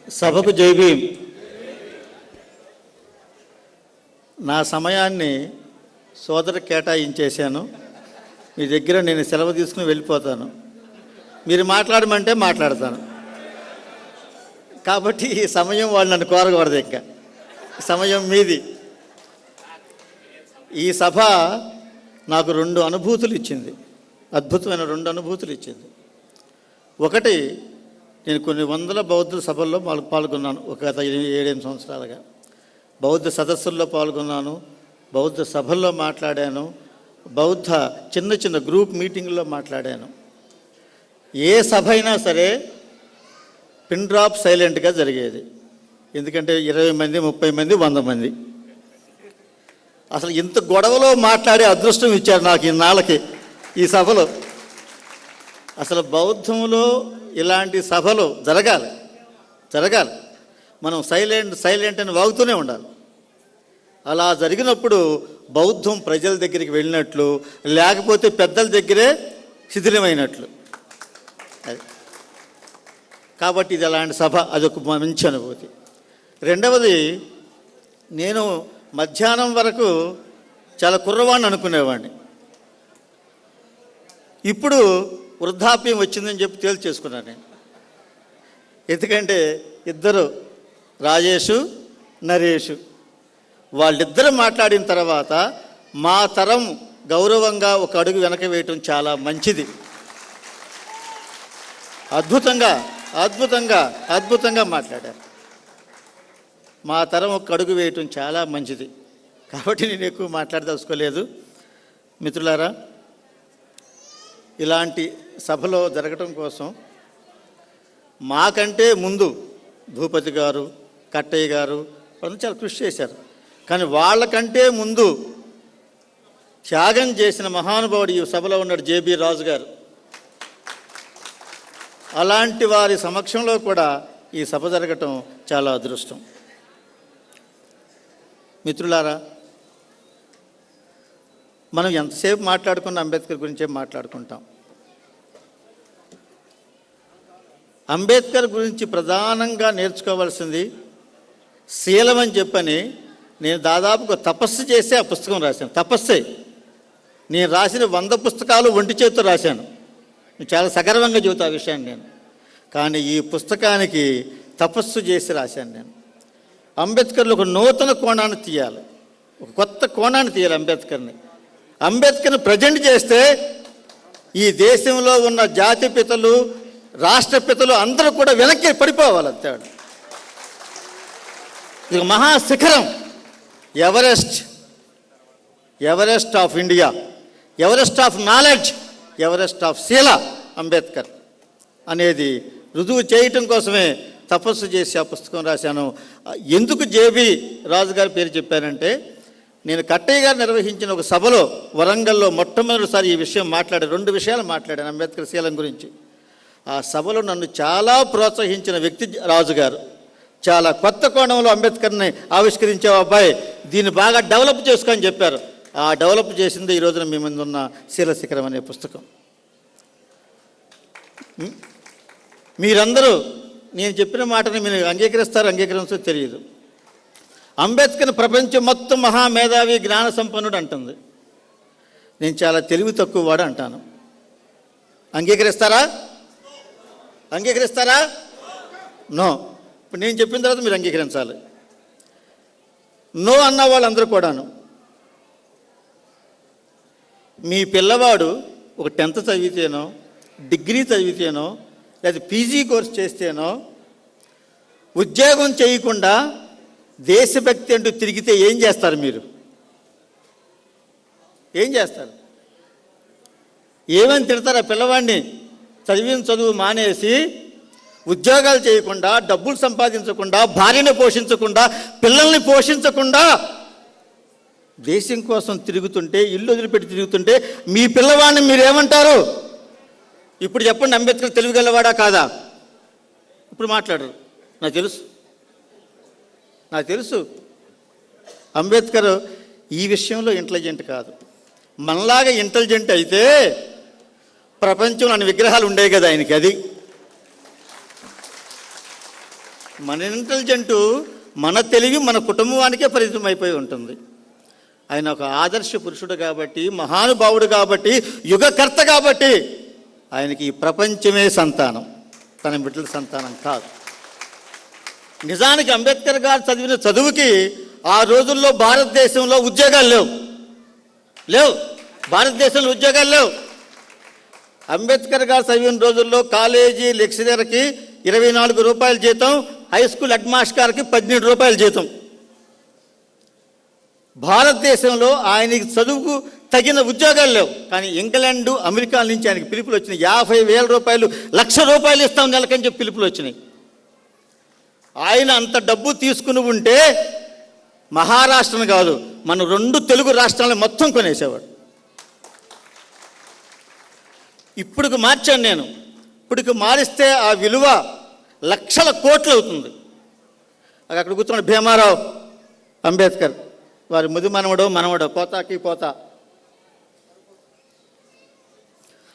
సభకు జై భీమ్. నా సమయాన్ని సోదరు కేటాయించేశాను. మీ దగ్గర నేను సెలవు తీసుకుని వెళ్ళిపోతాను. మీరు మాట్లాడమంటే మాట్లాడతాను. కాబట్టి ఈ సమయం వాళ్ళు నన్ను కోరకూడదు. ఇంకా సమయం మీది. ఈ సభ నాకు 2 అనుభూతులు ఇచ్చింది, అద్భుతమైన 2 అనుభూతులు ఇచ్చింది. ఒకటి, నేను కొన్ని వందల బౌద్ధ సభల్లో పాల్గొన్నాను. గత 7 సంవత్సరాలుగా బౌద్ధ సదస్సుల్లో పాల్గొన్నాను, బౌద్ధ సభల్లో మాట్లాడాను, బౌద్ధ చిన్న గ్రూప్ మీటింగ్లో మాట్లాడాను. ఏ సభ అయినా సరే పిన్ డ్రాప్ సైలెంట్గా జరిగేది. ఎందుకంటే 20 మంది, 30 మంది, 100 మంది. అసలు ఇంత గొడవలో మాట్లాడే అదృష్టం ఇచ్చారు నాకు ఇన్నాళ్ళకి ఈ సభలో. అసలు బౌద్ధంలో ఇలాంటి సభలు జరగాలి. మనం సైలెంట్ అని వాగుతూనే ఉండాలి. అలా జరిగినప్పుడు బౌద్ధం ప్రజల దగ్గరికి వెళ్ళినట్లు, లేకపోతే పెద్దల దగ్గరే శిథిలమైనట్లు. కాబట్టి ఇది అలాంటి సభ, అదొక మంచి అనుభూతి. రెండవది, నేను మధ్యాహ్నం వరకు చాలా కుర్రవాణ్ణి అనుకునేవాడిని. ఇప్పుడు వృద్ధాప్యం వచ్చిందని చెప్పి తేల్చేసుకున్నాను నేను. ఎందుకంటే 2 రాజేషు, నరేషు, వాళ్ళిద్దరూ మాట్లాడిన తర్వాత మా తరం గౌరవంగా ఒక అడుగు వెనక వేయటం చాలా మంచిది. అద్భుతంగా మాట్లాడారు. మా తరం ఒక అడుగు వేయటం చాలా మంచిది. కాబట్టి నేను ఎక్కువ మాట్లాడదలుచుకోలేదు. మిత్రులారా, ఇలాంటి సభలో జరగటం కోసం మాకంటే ముందు భూపతి గారు, కట్టయ్య గారు వాళ్ళు చాలా కృషి చేశారు. కానీ వాళ్ళకంటే ముందు త్యాగం చేసిన మహానుభావుడు ఈ సభలో ఉన్నాడు, జేబీ రాజు గారు. అలాంటి వారి సమక్షంలో కూడా ఈ సభ జరగటం చాలా అదృష్టం. మిత్రులారా, మనం ఎంతసేపు మాట్లాడుకున్న అంబేద్కర్ గురించే మాట్లాడుకుంటాం. అంబేద్కర్ గురించి ప్రధానంగా నేర్చుకోవాల్సింది శీలం అని చెప్పని నేను దాదాపుగా తపస్సు చేసే ఆ పుస్తకం రాశాను. తపస్సే. నేను రాసిన 100 పుస్తకాలు ఒంటి చేతితో రాశాను. చాలా సగర్వంగా చెబుతా ఆ విషయాన్ని నేను. కానీ ఈ పుస్తకానికి తపస్సు చేసి రాశాను నేను. అంబేద్కర్లో ఒక నూతన కోణాన్ని తీయాలి, ఒక కొత్త కోణాన్ని తీయాలి అంబేద్కర్ని. అంబేద్కర్ని ప్రజెంట్ చేస్తే ఈ దేశంలో ఉన్న జాతి పితలు, రాష్ట్రపితలు అందరూ కూడా వెనక్కి పడిపోవాలి. అంతే. ఇది మహాశిఖరం, Everest of India, Everest of knowledge, Everest of శీల అంబేద్కర్ అనేది రుజువు చేయటం కోసమే తపస్సు చేసి ఆ పుస్తకం రాశాను. ఎందుకు జేబీ రాజు గారి పేరు చెప్పానంటే, నేను కట్టయ్య గారు నిర్వహించిన ఒక సభలో వరంగల్లో మొట్టమొదటిసారి ఈ విషయం మాట్లాడాను. 2 విషయాలు మాట్లాడాను అంబేద్కర్ శీలం గురించి. ఆ సభలో నన్ను చాలా ప్రోత్సహించిన వ్యక్తి రాజు గారు. చాలా కొత్త కోణంలో అంబేద్కర్ని ఆవిష్కరించావు అబ్బాయి, దీన్ని బాగా డెవలప్ చేసుకొని చెప్పారు. ఆ డెవలప్ చేసింది ఈ రోజున మీ ముందు ఉన్న శీలశిఖరం అనే పుస్తకం. మీరందరూ నేను చెప్పిన మాటని మీరు అంగీకరించో తెలియదు. అంబేద్కర్ ప్రపంచం మొత్తం మహామేధావి, జ్ఞాన సంపన్నుడు అంటుంది. నేను చాలా తెలివి తక్కువ వాడు అంటాను. అంగీకరిస్తారా? నో. ఇప్పుడు నేను చెప్పిన తర్వాత మీరు అంగీకరించాలి. నో అన్న వాళ్ళందరూ కూడాను, మీ పిల్లవాడు ఒక 10th చదివితేనో, డిగ్రీ చదివితేనో, లేదా పీజీ కోర్స్ చేస్తేనో, ఉద్యోగం చేయకుండా దేశభక్తి అంటూ తిరిగితే ఏం చేస్తారు? మీరు ఏం చేస్తారు? ఏమని తిడతారా పిల్లవాడిని? చదివిన చదువు మానేసి ఉద్యోగాలు చేయకుండా, డబ్బులు సంపాదించకుండా, భార్యను పోషించకుండా, పిల్లల్ని పోషించకుండా దేశం కోసం తిరుగుతుంటే, ఇల్లు వదిలిపెట్టి తిరుగుతుంటే మీ పిల్లవాడిని మీరేమంటారు? ఇప్పుడు చెప్పండి, అంబేద్కర్ తెలివిగలవాడా కాదా? ఇప్పుడు మాట్లాడరు. నాకు తెలుసు అంబేద్కర్ ఈ విషయంలో ఇంటెలిజెంట్ కాదు. మనలాగా ఇంటెలిజెంట్ అయితే ప్రపంచంలో అన్ని విగ్రహాలు ఉండేవి కదా ఆయనకి. అది మన ఇంటెలిజెంటు, మన తెలివి మన కుటుంబానికే పరిమితం అయిపోయి ఉంటుంది. ఆయన ఒక ఆదర్శ పురుషుడు కాబట్టి, మహానుభావుడు కాబట్టి, యుగకర్త కాబట్టి ఆయనకి ఈ ప్రపంచమే సంతానం, తన బిడ్డల సంతానం కాదు. నిజానికి అంబేద్కర్ గారు చదివిన చదువుకి ఆ రోజుల్లో భారతదేశంలో ఉద్యోగాలు లేవు. భారతదేశంలో ఉద్యోగాలు లేవు. అంబేద్కర్ గారు చదివిన రోజుల్లో కాలేజీ లెక్చరర్కి 24 రూపాయల జీతం, హై స్కూల్ హెడ్ మాస్టర్ గారికి 17 రూపాయల జీతం. భారతదేశంలో ఆయనకి చదువుకు తగిన ఉద్యోగాలు లేవు. కానీ ఇంగ్లాండ్, అమెరికా నుంచి ఆయనకి పిలుపులు వచ్చినాయి. 50,000 రూపాయలు, 1,00,000 రూపాయలు ఇస్తాం నెలకని చెప్పి పిలుపులు వచ్చినాయి. ఆయన అంత డబ్బు తీసుకుని ఉంటే మహారాష్ట్రను కాదు, మన 2 తెలుగు రాష్ట్రాలను మొత్తం కొనేసేవాడు. ఇప్పుడుకు మార్చాను నేను. ఇప్పుడుకు మారిస్తే ఆ విలువ లక్షల కోట్లు అవుతుంది. అక్కడ కూర్చున్నాడు భీమారావు అంబేద్కర్, వారి ముది మనవడో పోతాకి పోతా.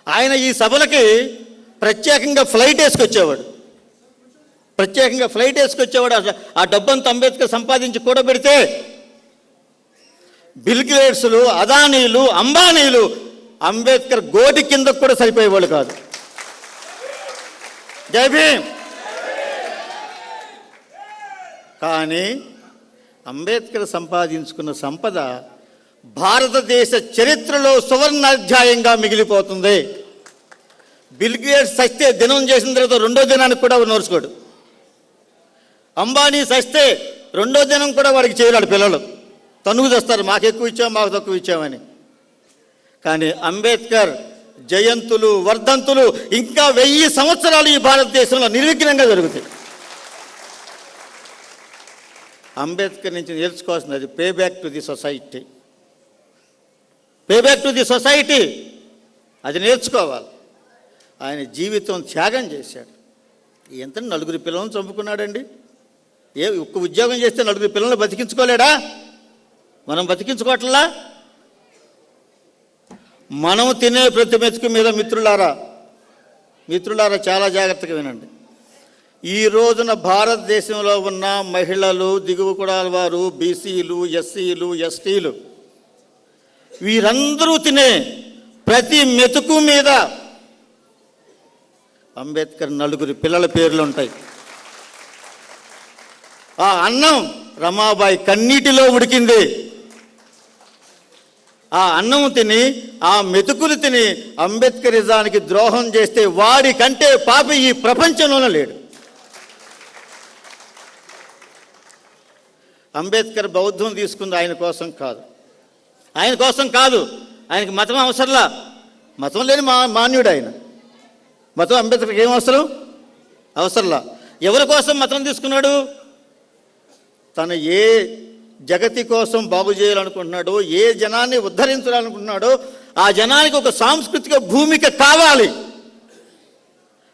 ఆయన ఈ సభలకి ప్రత్యేకంగా ఫ్లైట్ వేసుకొచ్చేవాడు. ఆ డబ్బంతా అంబేద్కర్ సంపాదించి కూడబెడితే బిల్ గేట్స్లు, అదానీలు, అంబానీలు అంబేద్కర్ గోటి కిందకు కూడా సరిపోయేవాళ్ళు కాదు. జై భీమ్. కానీ అంబేద్కర్ సంపాదించుకున్న సంపద భారతదేశ చరిత్రలో సువర్ణాధ్యాయంగా మిగిలిపోతుంది. బిల్ గేట్స్ సస్తే దినం చేసిన తర్వాత 2వ దినానికి కూడా నోర్చుకోడు. అంబానీ సస్తే రెండో దినం కూడా వాడికి చేయలేడు పిల్లలు తనుగు తెస్తారు, మాకు ఎక్కువ ఇచ్చాం మాకు తక్కువ ఇచ్చామని. కానీ అంబేద్కర్ జయంతులు వర్ధంతులు ఇంకా 1000 సంవత్సరాలు ఈ భారతదేశంలో నిర్విఘ్నంగా జరుగుతాయి. అంబేద్కర్ నుంచి నేర్చుకోవాల్సింది అది pay back to the society, pay back to the society, అది నేర్చుకోవాలి. ఆయన జీవితం త్యాగం చేశాడు. ఎంత 4 పిల్లలను చంపుకున్నాడండి. ఒక్క ఉద్యోగం చేస్తే 4 పిల్లలను బతికించుకోలేడా? మనం బతికించుకోవట్లా? మనం తినే ప్రతి మెతుకు మీద మిత్రులారా చాలా జాగ్రత్తగా వినండి. ఈ రోజున భారతదేశంలో ఉన్న మహిళలు, దిగువ కులాల వారు, బీసీలు, ఎస్సీలు, ఎస్టీలు వీరందరూ తినే ప్రతి మెతుకు మీద అంబేద్కర్ 4 పిల్లల పేర్లు ఉంటాయి. ఆ అన్నం రమాబాయి కన్నీటిలో ఉడికింది. ఆ అన్నం తిని, ఆ మెతుకులు తిని అంబేద్కరిజానికి ద్రోహం చేస్తే వాడి కంటే పాపి ఈ ప్రపంచంలోనే లేడు. అంబేద్కర్ బౌద్ధం తీసుకుంది ఆయన కోసం కాదు, ఆయనకి మతం అవసరంలా. మతం లేని మాన్యుడు ఆయన. మతం అంబేద్కర్కి ఏం అవసరంలా. ఎవరి కోసం మతం తీసుకున్నాడు? తను ఏ జగతి కోసం బాగు చేయాలనుకుంటున్నాడో, ఏ జనాన్ని ఉద్ధరించాలనుకుంటున్నాడో ఆ జనానికి ఒక సాంస్కృతిక భూమిక కావాలి.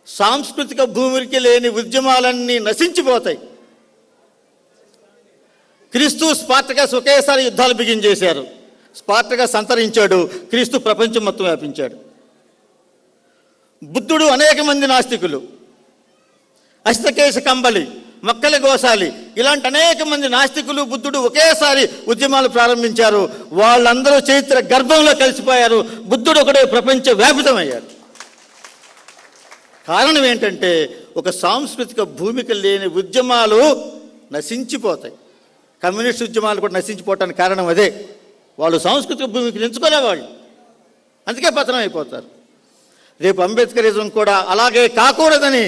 సాంస్కృతిక భూమికి లేని ఉద్యమాలన్నీ నశించిపోతాయి. క్రీస్తు స్పార్టకస్ ఒకేసారి యుద్ధాలు బిగించేశారు. స్పార్టకస్ అంతరించాడు, క్రీస్తు ప్రపంచం మొత్తం వ్యాపించాడు. బుద్ధుడు అనేక మంది నాస్తికులు, అష్టకేశ కంబలి, మొక్కల గోసాలి, ఇలాంటి అనేక మంది నాస్తికులు బుద్ధుడు ఒకేసారి ఉద్యమాలు ప్రారంభించారు. వాళ్ళందరూ చైత్ర గర్భంలో కలిసిపోయారు. బుద్ధుడు ఒకడే ప్రపంచ వ్యాపితమయ్యాడు. కారణం ఏంటంటే ఒక సాంస్కృతిక భూమిక లేని ఉద్యమాలు నశించిపోతాయి. కమ్యూనిస్ట్ ఉద్యమాలు కూడా నశించిపోవటానికి కారణం అదే. వాళ్ళు సాంస్కృతిక భూమికి ఎంచుకునేవాళ్ళు, అందుకే పతనం అయిపోతారు. రేపు అంబేద్కరిజం కూడా అలాగే కాకూడదని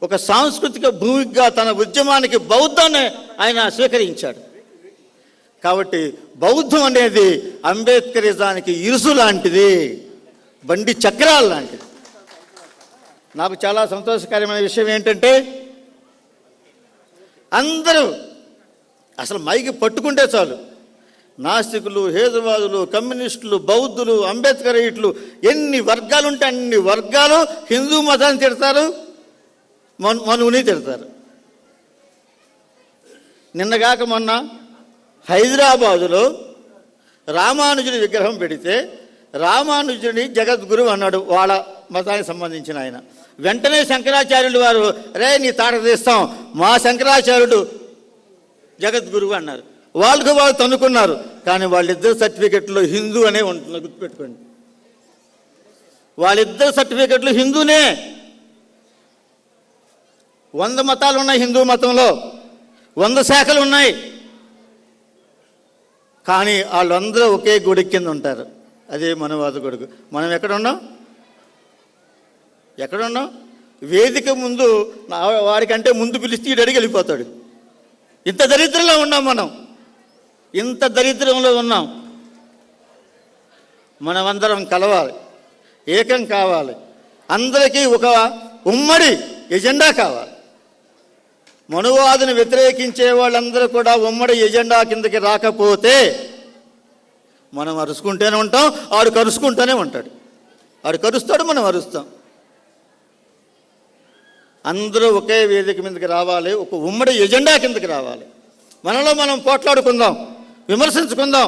ఒక సాంస్కృతిక భూమిగా తన ఉద్యమానికి బౌద్ధాన్ని ఆయన స్వీకరించాడు. కాబట్టి బౌద్ధం అనేది అంబేద్కరిజానికి ఇరుసు లాంటిది, బండి చక్రాలు లాంటిది. నాకు చాలా సంతోషకరమైన విషయం ఏంటంటే అందరూ అసలు మైకి పట్టుకుంటే చాలు, నాస్తికులు, హేతువాదులు, కమ్యూనిస్టులు, బౌద్ధులు, అంబేద్కరీట్లు, ఎన్ని వర్గాలు ఉంటే అన్ని వర్గాలు హిందూ మతాన్ని తిడతారు, మనువుని తిడతారు. నిన్నగాక మొన్న హైదరాబాదులో రామానుజుడి విగ్రహం పెడితే రామానుజుడిని జగద్గురు అన్నాడు వాళ్ళ మతానికి సంబంధించిన ఆయన. వెంటనే శంకరాచార్యులు వారు, రే నీ తాట తీస్తాం, మా శంకరాచార్యుడు జగద్గురువు అన్నారు. వాళ్ళు తన్నుకున్నారు. కానీ వాళ్ళిద్దరు సర్టిఫికెట్లో హిందూ అనే ఉంటుంది, గుర్తుపెట్టుకోండి. వాళ్ళిద్దరు సర్టిఫికెట్లు హిందూనే. 100 మతాలు ఉన్నాయి హిందూ మతంలో, 100 శాఖలు ఉన్నాయి. కానీ వాళ్ళందరూ ఒకే గొడుగు కింద ఉంటారు, అదే మనవాద గొడుగు. మనం ఎక్కడున్నాం? వేదిక ముందు వాడికంటే ముందు పిలిస్తే ఈడు అడిగి వెళ్ళిపోతాడు. ఇంత దరిద్రంలో ఉన్నాం మనం, ఇంత దరిద్రంలో ఉన్నాం. మనమందరం కలవాలి, ఏకం కావాలి. అందరికీ ఒక ఉమ్మడి ఎజెండా కావాలి. మనువాదుని వ్యతిరేకించే వాళ్ళందరూ కూడా ఉమ్మడి ఎజెండా కిందకి రాకపోతే మనం అరుచుకుంటూనే ఉంటాం, ఆడు కరుచుకుంటూనే ఉంటాడు. ఆడు కరుస్తాడు, మనం అరుస్తాం. అందరూ ఒకే వేదిక మీదకి రావాలి, ఒక ఉమ్మడి ఎజెండా కిందకి రావాలి. మనలో మనం పోట్లాడుకుందాం, విమర్శించుకుందాం,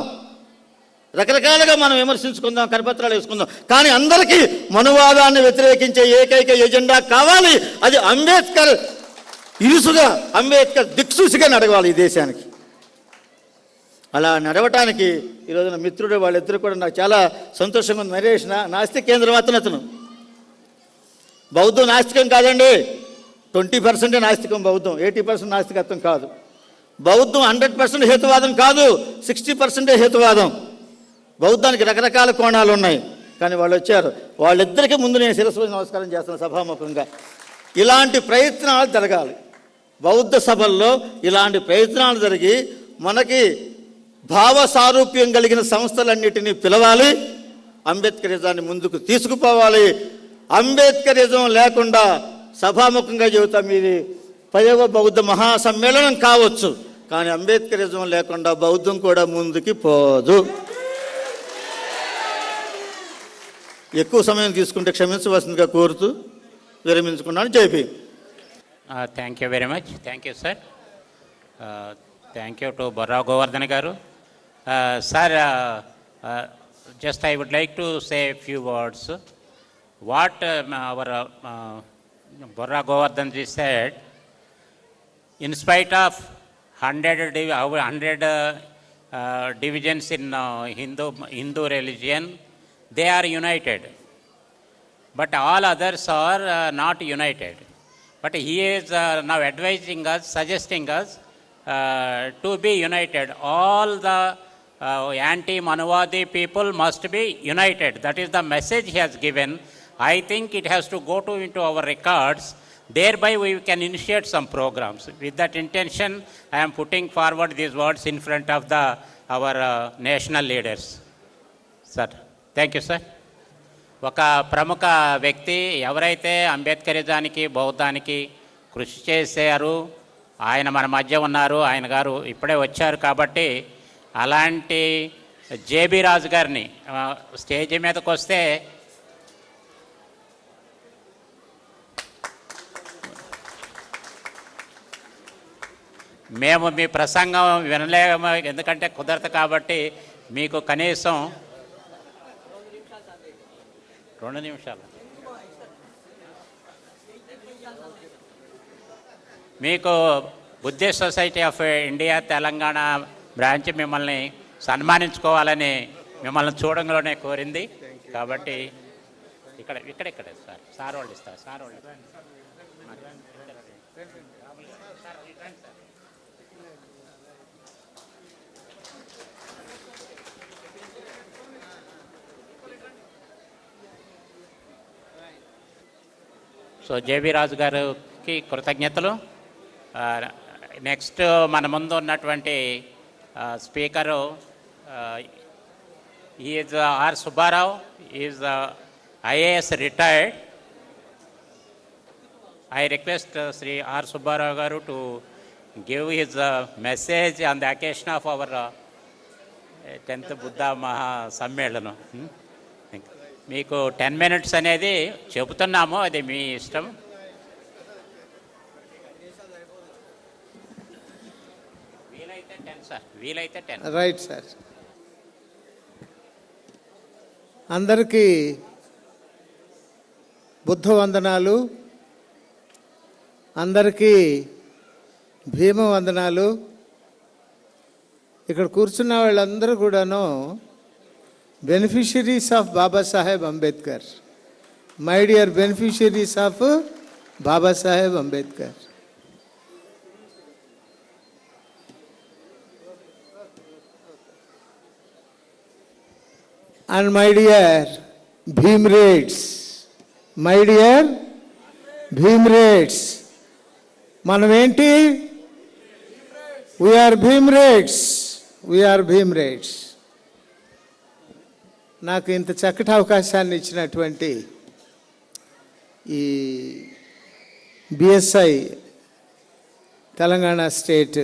రకరకాలుగా మనం విమర్శించుకుందాం, కరపత్రాలు వేసుకుందాం. కానీ అందరికీ మనువాదాన్ని వ్యతిరేకించే ఏకైక ఎజెండా కావాలి. అది అంబేద్కర్ ఇరుసుగా, అంబేద్కర్ దిక్సూచిగా నడవాలి ఈ దేశానికి. అలా నడవటానికి ఈరోజున మిత్రుడు వాళ్ళిద్దరు కూడా నాకు చాలా సంతోషంగా ఉంది. నరేష్ నాస్తిక కేంద్రం అతను. బౌద్ధం నాస్తికం కాదండి, 20% నాస్తికం బౌద్ధం, 80% నాస్తికత్వం కాదు. బౌద్ధం 100% హేతువాదం కాదు, 60% హేతువాదం. బౌద్ధానికి రకరకాల కోణాలు ఉన్నాయి. కానీ వాళ్ళు వచ్చారు. వాళ్ళిద్దరికీ ముందు నేను శిరస్సు నమస్కారం చేస్తాను సభాముఖంగా. ఇలాంటి ప్రయత్నాలు జరగాలి. బౌద్ధ సభల్లో ఇలాంటి ప్రయత్నాలు జరిగి మనకి భావ సారూప్యం కలిగిన సంస్థలన్నిటినీ పిలవాలి, అంబేద్కరిజాన్ని ముందుకు తీసుకుపోవాలి. అంబేద్కరిజం లేకుండా సభాముఖంగా చెబుతాం, ఇది 10వ బౌద్ధ మహాసమ్మేళనం కావచ్చు, కానీ అంబేద్కరిజం లేకుండా బౌద్ధం కూడా ముందుకి పోదు. ఎక్కువ సమయం తీసుకుంటే క్షమించవలసిందిగా కోరుతూ విరమించుకున్నాను. Jai Bhim. Thank you very much. Thank you sir. Thank you to Borra Govardhan garu. Sir, just I would like to say a few words. What our Borra Govardhan ji said, in spite of 100 divisions in Hindu religion, they are united. But all others are not united. But he is now advising us, suggesting us to be united. All the anti-Manuvadi people must be united. That is the message he has given. I think it has to go into our records. Thereby we can initiate some programs. With that intention, I am putting forward these words in front of our national leaders. Sir, thank you, sir. ఒక ప్రముఖ వ్యక్తి ఎవరైతే అంబేద్కరిజానికి బౌద్ధానికి కృషి చేశారు, ఆయన మన మధ్య ఉన్నారు. ఆయన గారు ఇప్పుడే వచ్చారు కాబట్టి అలాంటి జేబీ రాజు గారిని స్టేజ్ మీదకి వస్తే మేము మీ ప్రసంగం వినలేము, ఎందుకంటే కుదరదు. కాబట్టి మీకు కనీసం 2 నిమిషాలు మీకు Buddhist society of India Telangana branch మిమ్మల్ని సన్మానించుకోవాలని మిమ్మల్ని చూడంలోనే కోరింది. కాబట్టి ఇక్కడే సార్ వాళ్ళు ఇస్తారు. సార్ వాళ్ళు సో జేబీ రాజు గారికి కృతజ్ఞతలు. నెక్స్ట్ మన ముందు ఉన్నటువంటి speaker is R Subbarao, is IAS retired. I request Sri R. Subbarao garu to give his message on the occasion of our 10th Buddha Maha Sammelanam. మీకు 10 minutes అనేది చెబుతున్నాము, అది మీ ఇష్టం. వీలైతే 10 సార్, వీలైతే 10. Right sir. అందరికీ బుద్ధ వందనాలు, అందరికీ భీమ వందనాలు. ఇక్కడ కూర్చున్న వాళ్ళందరూ కూడాను beneficiaries of Babasaheb Ambedkar. My dear beneficiaries of Babasaheb Ambedkar. And my dear Bhimrades, my dear Bhimrades, మనమేంటి? We are Bhimrades, we are Bhimrades. నాకు ఇంత చక్కటి అవకాశాన్ని ఇచ్చినటువంటి ఈ BSI తెలంగాణ స్టేట్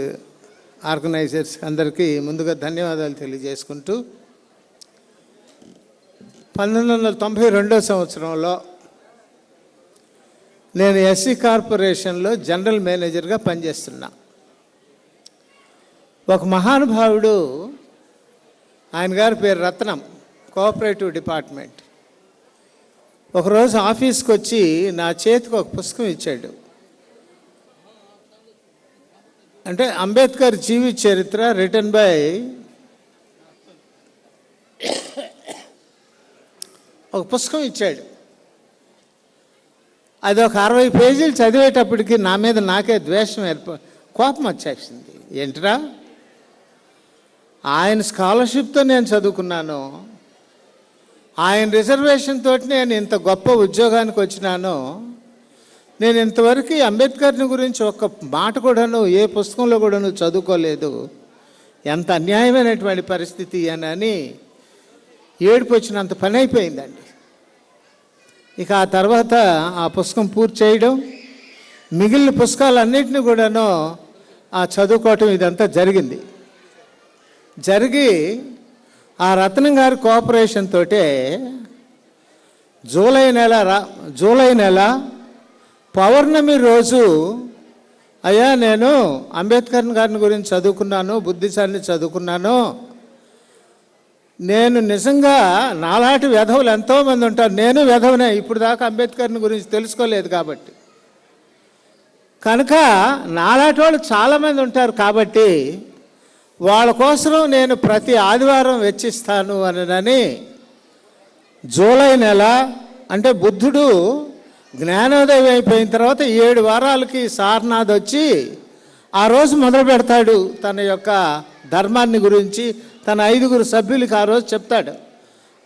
ఆర్గనైజర్స్ అందరికీ ముందుగా ధన్యవాదాలు తెలియజేసుకుంటూ, 1992 సంవత్సరంలో నేను ఎస్సీ కార్పొరేషన్లో జనరల్ మేనేజర్గా పనిచేస్తున్నా. ఒక మహానుభావుడు, ఆయన గారి పేరు రత్నం, కోఆపరేటివ్ డిపార్ట్మెంట్, ఒకరోజు ఆఫీస్కి వచ్చి నా చేతికి ఒక పుస్తకం ఇచ్చాడు. అంటే అంబేద్కర్ జీవిత చరిత్ర రిటన్ బై ఒక పుస్తకం ఇచ్చాడు. అది ఒక 60 పేజీలు చదివేటప్పటికి నా మీద నాకే ద్వేషం కోపం వచ్చేసింది. ఏంట్రా, ఆయన స్కాలర్షిప్తో నేను చదువుకున్నాను, ఆయన రిజర్వేషన్ తోటి నేను ఇంత గొప్ప ఉద్యోగానికి వచ్చినాను, నేను ఇంతవరకు అంబేద్కర్ని గురించి ఒక్క మాట కూడాను ఏ పుస్తకంలో కూడాను చదువుకోలేదు. ఎంత అన్యాయమైనటువంటి పరిస్థితి అని ఏడుపు వచ్చినంత పని అయిపోయిందండి. ఇక ఆ తర్వాత ఆ పుస్తకం పూర్తి చేయడం, మిగిలిన పుస్తకాలన్నింటినీ కూడాను చదువుకోవటం ఇదంతా జరిగింది. జరిగి ఆ రత్నం గారి కోఆపరేషన్ తోటే జూలై నెల పౌర్ణమి రోజు, అయ్యా నేను అంబేద్కర్ గారిని గురించి చదువుకున్నాను, బుద్ధిసాన్ని చదువుకున్నాను, నేను నిజంగా నాలాంటి వెధవులు ఎంతోమంది ఉంటారు, నేను వెధవనే, ఇప్పుడు దాకా అంబేద్కర్ని గురించి తెలుసుకోలేదు కాబట్టి, కనుక నాలాంటి వాళ్ళు చాలామంది ఉంటారు కాబట్టి వాళ్ళ కోసం నేను ప్రతి ఆదివారం వెచ్చిస్తాను అని జూలై నెల, అంటే బుద్ధుడు జ్ఞానోదయం అయిపోయిన తర్వాత 7 వారాలకి సారనాథ్ వచ్చి ఆ రోజు మొదలు పెడతాడు తన యొక్క ధర్మాన్ని గురించి, తన 5 సభ్యులకి ఆ రోజు చెప్తాడు.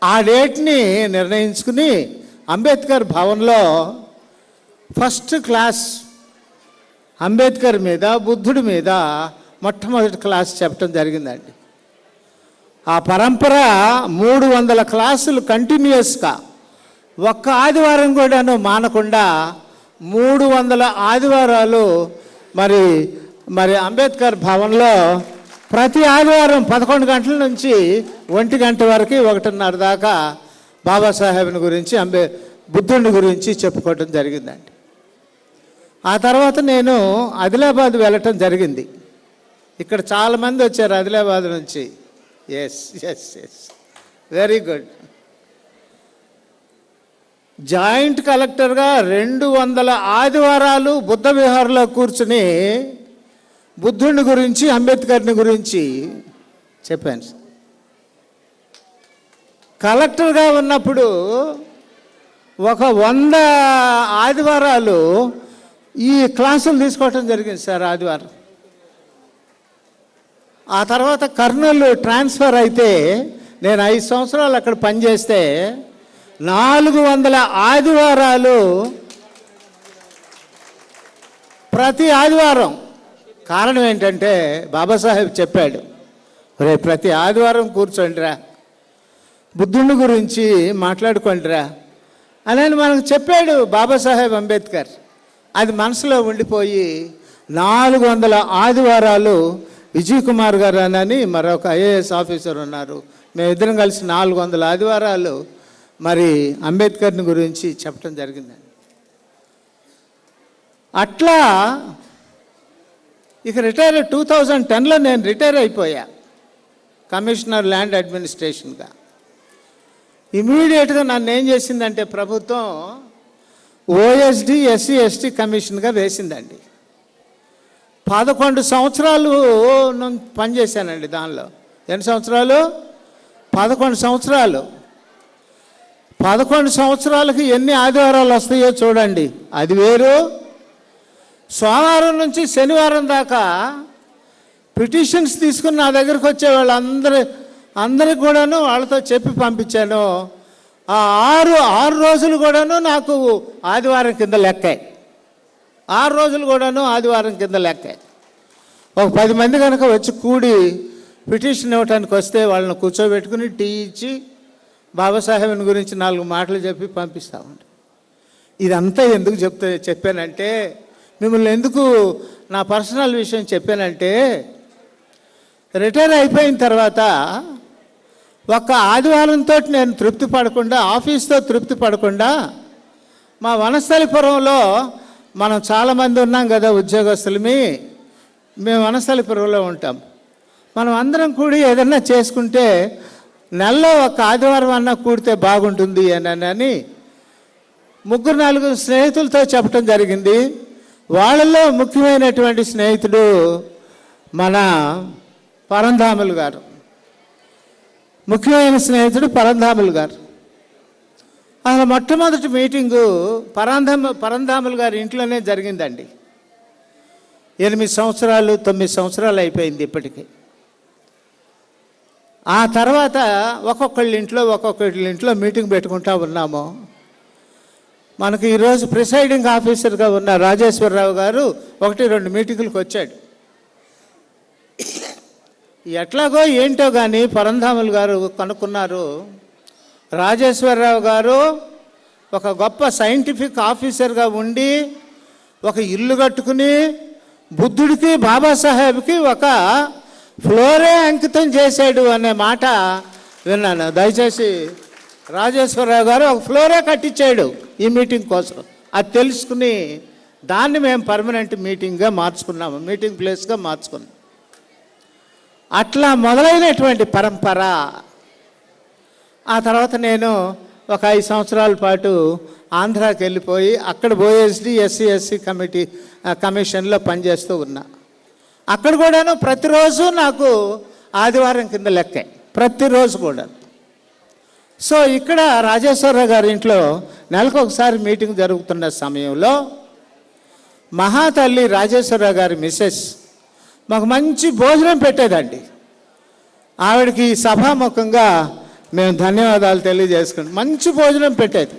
ఆ డేట్ని నిర్ణయించుకుని అంబేద్కర్ భవన్లో ఫస్ట్ క్లాస్ అంబేద్కర్ మీద, బుద్ధుడి మీద మొట్టమొదటి క్లాస్ చెప్పడం జరిగిందండి. ఆ పరంపర 300 క్లాసులు కంటిన్యూస్గా ఒక్క ఆదివారం కూడాను మానకుండా 300 ఆదివారాలు మరి అంబేద్కర్ భవన్లో ప్రతి ఆదివారం 11 గంటల నుంచి 1 గంట వరకు 1:30 దాకా బాబాసాహెబ్ని గురించి, బుద్ధుని గురించి చెప్పుకోవటం జరిగిందండి. ఆ తర్వాత నేను ఆదిలాబాద్ వెళ్ళటం జరిగింది. ఇక్కడ చాలామంది వచ్చారు ఆదిలాబాద్ నుంచి. Yes very good. జాయింట్ కలెక్టర్గా 200 ఆదివారాలు బుద్ధ విహార్లో కూర్చుని బుద్ధుని గురించి, అంబేద్కర్ని గురించి చెప్పాను. కలెక్టర్గా ఉన్నప్పుడు ఒక 100 ఆదివారాలు ఈ క్లాసులు తీసుకోవటం జరిగింది సార్ ఆదివారం. ఆ తర్వాత కర్నూలు ట్రాన్స్ఫర్ అయితే నేను 5 సంవత్సరాలు అక్కడ పనిచేస్తే 400 ఆదివారాలు ప్రతి ఆదివారం. కారణం ఏంటంటే బాబాసాహెబ్ చెప్పాడు, రే ప్రతి ఆదివారం కూర్చోండిరా, బుద్ధుని గురించి మాట్లాడుకోండిరా అని మనకు చెప్పాడు బాబాసాహెబ్ అంబేద్కర్. అది మనసులో ఉండిపోయి 400 ఆదివారాలు విజయ్ కుమార్ గారు అని మరొక ఐఏఎస్ ఆఫీసర్ ఉన్నారు, మేమిద్దరం కలిసి 400 ఆదివారాలు మరి అంబేద్కర్ని గురించి చెప్పడం జరిగిందండి. అట్లా ఇక 2010లో నేను రిటైర్ అయిపోయా కమిషనర్ ల్యాండ్ అడ్మినిస్ట్రేషన్గా. ఇమీడియట్గా నన్ను ఏం చేసిందంటే ప్రభుత్వం ఓఎస్డి ఎస్సీ ఎస్టీ కమిషన్గా వేసిందండి. 11 సంవత్సరాలు పనిచేశానండి దానిలో. ఎన్ని సంవత్సరాలు? 11 సంవత్సరాలు. 11 సంవత్సరాలకి ఎన్ని ఆదివారాలు వస్తాయో చూడండి. అది వేరు. సోమవారం నుంచి శనివారం దాకా పిటిషన్స్ తీసుకుని నా దగ్గరికి వచ్చే అందరికి కూడాను వాళ్ళతో చెప్పి పంపించాను. ఆ 6 రోజులు కూడాను నాకు ఆదివారం కింద లెక్కే. 6 రోజులు కూడాను ఆదివారం కింద లెక్కే. ఒక 10 మంది కనుక వచ్చి కూడి పిటిషన్ ఇవ్వటానికి వస్తే వాళ్ళని కూర్చోబెట్టుకుని టీ ఇచ్చి బాబాసాహెబ్ని గురించి 4 మాటలు చెప్పి పంపిస్తామండి. ఇదంతా ఎందుకు చెప్పానంటే, మిమ్మల్ని ఎందుకు నా పర్సనల్ విషయం చెప్పానంటే, రిటైర్ అయిపోయిన తర్వాత ఒక్క ఆదివారంతో నేను తృప్తి పడకుండా, ఆఫీస్తో తృప్తి పడకుండా, మా వనస్థలిపురంలో మనం చాలామంది ఉన్నాం కదా ఉద్యోగస్తులమి, మేము వనస్థలిపురంలో ఉంటాం. మనం అందరం కూడి ఏదన్నా చేసుకుంటే నెలలో ఒక ఆదివారం అన్నా కూడితే బాగుంటుంది అని 3-4 స్నేహితులతో చెప్పడం జరిగింది. వాళ్ళల్లో ముఖ్యమైనటువంటి స్నేహితుడు మన పరంధాములు గారు. ముఖ్యమైన స్నేహితుడు పరంధాములు గారు. అసలు మొట్టమొదటి మీటింగు పరంధాములు గారి ఇంట్లోనే జరిగిందండి. 8 సంవత్సరాలు 9 సంవత్సరాలు అయిపోయింది ఇప్పటికీ. ఆ తర్వాత ఒక్కొక్కళ్ళ ఇంట్లో మీటింగ్ పెట్టుకుంటా ఉన్నాము. మనకు ఈరోజు ప్రిసైడింగ్ ఆఫీసర్గా ఉన్న రాజేశ్వరరావు గారు 1-2 మీటింగులకు వచ్చాడు. ఎట్లాగో ఏంటో కానీ పరంధాములు గారు కనుక్కున్నారు, రాజేశ్వరరావు గారు ఒక గొప్ప సైంటిఫిక్ ఆఫీసర్గా ఉండి ఒక ఇల్లు కట్టుకుని బుద్ధుడికి బాబాసాహెబ్కి ఒక ఫ్లోరే అంకితం చేశాడు అనే మాట విన్నాను. దయచేసి రాజేశ్వరరావు గారు ఒక ఫ్లోరే కట్టించాడు ఈ మీటింగ్ కోసం. అది తెలుసుకుని దాన్ని మేము పర్మనెంట్ మీటింగ్గా మార్చుకున్నాము, మీటింగ్ ప్లేస్గా మార్చుకున్నాం. అట్లా మొదలైనటువంటి పరంపర. ఆ తర్వాత నేను ఒక 5 సంవత్సరాల పాటు ఆంధ్రాకి వెళ్ళిపోయి అక్కడ ఓఎస్డి ఎస్సీ కమిషన్లో పనిచేస్తూ ఉన్నా. అక్కడ కూడాను ప్రతిరోజు నాకు ఆదివారం కింద లెక్కే, ప్రతిరోజు కూడా. సో ఇక్కడ రాజేశ్వరరావు గారి ఇంట్లో నెలకు ఒకసారి మీటింగ్ జరుగుతున్న సమయంలో మహాతల్లి రాజేశ్వరరావు గారి మిస్సెస్ మాకు మంచి భోజనం పెట్టేదండి. ఆవిడకి సభాముఖంగా మేము ధన్యవాదాలు తెలియజేసుకుంటాం. మంచి భోజనం పెట్టేది,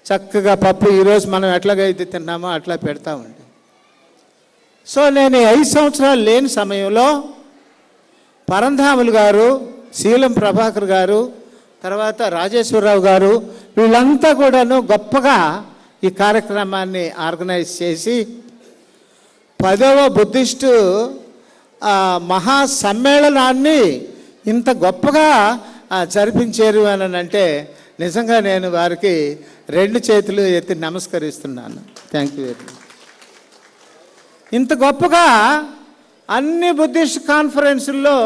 చక్కగా పప్పు ఈరోజు మనం ఎట్లాగైతే తిన్నామో అట్లా పెడతామండి. సో నేను 5 సంవత్సరాలు లేని సమయంలో పరంధాములు గారు, శీలం ప్రభాకర్ గారు, తర్వాత రాజేశ్వరరావు గారు వీళ్ళంతా కూడాను గొప్పగా ఈ కార్యక్రమాన్ని ఆర్గనైజ్ చేసి 10వ బుద్ధిస్టు మహాసమ్మేళనాన్ని ఇంత గొప్పగా జరిపించారు అని అంటే నిజంగా నేను వారికి 2 చేతులు ఎత్తి నమస్కరిస్తున్నాను. Thank you very much. ఇంత గొప్పగా అన్ని బుద్ధిస్ట్ కాన్ఫరెన్సుల్లో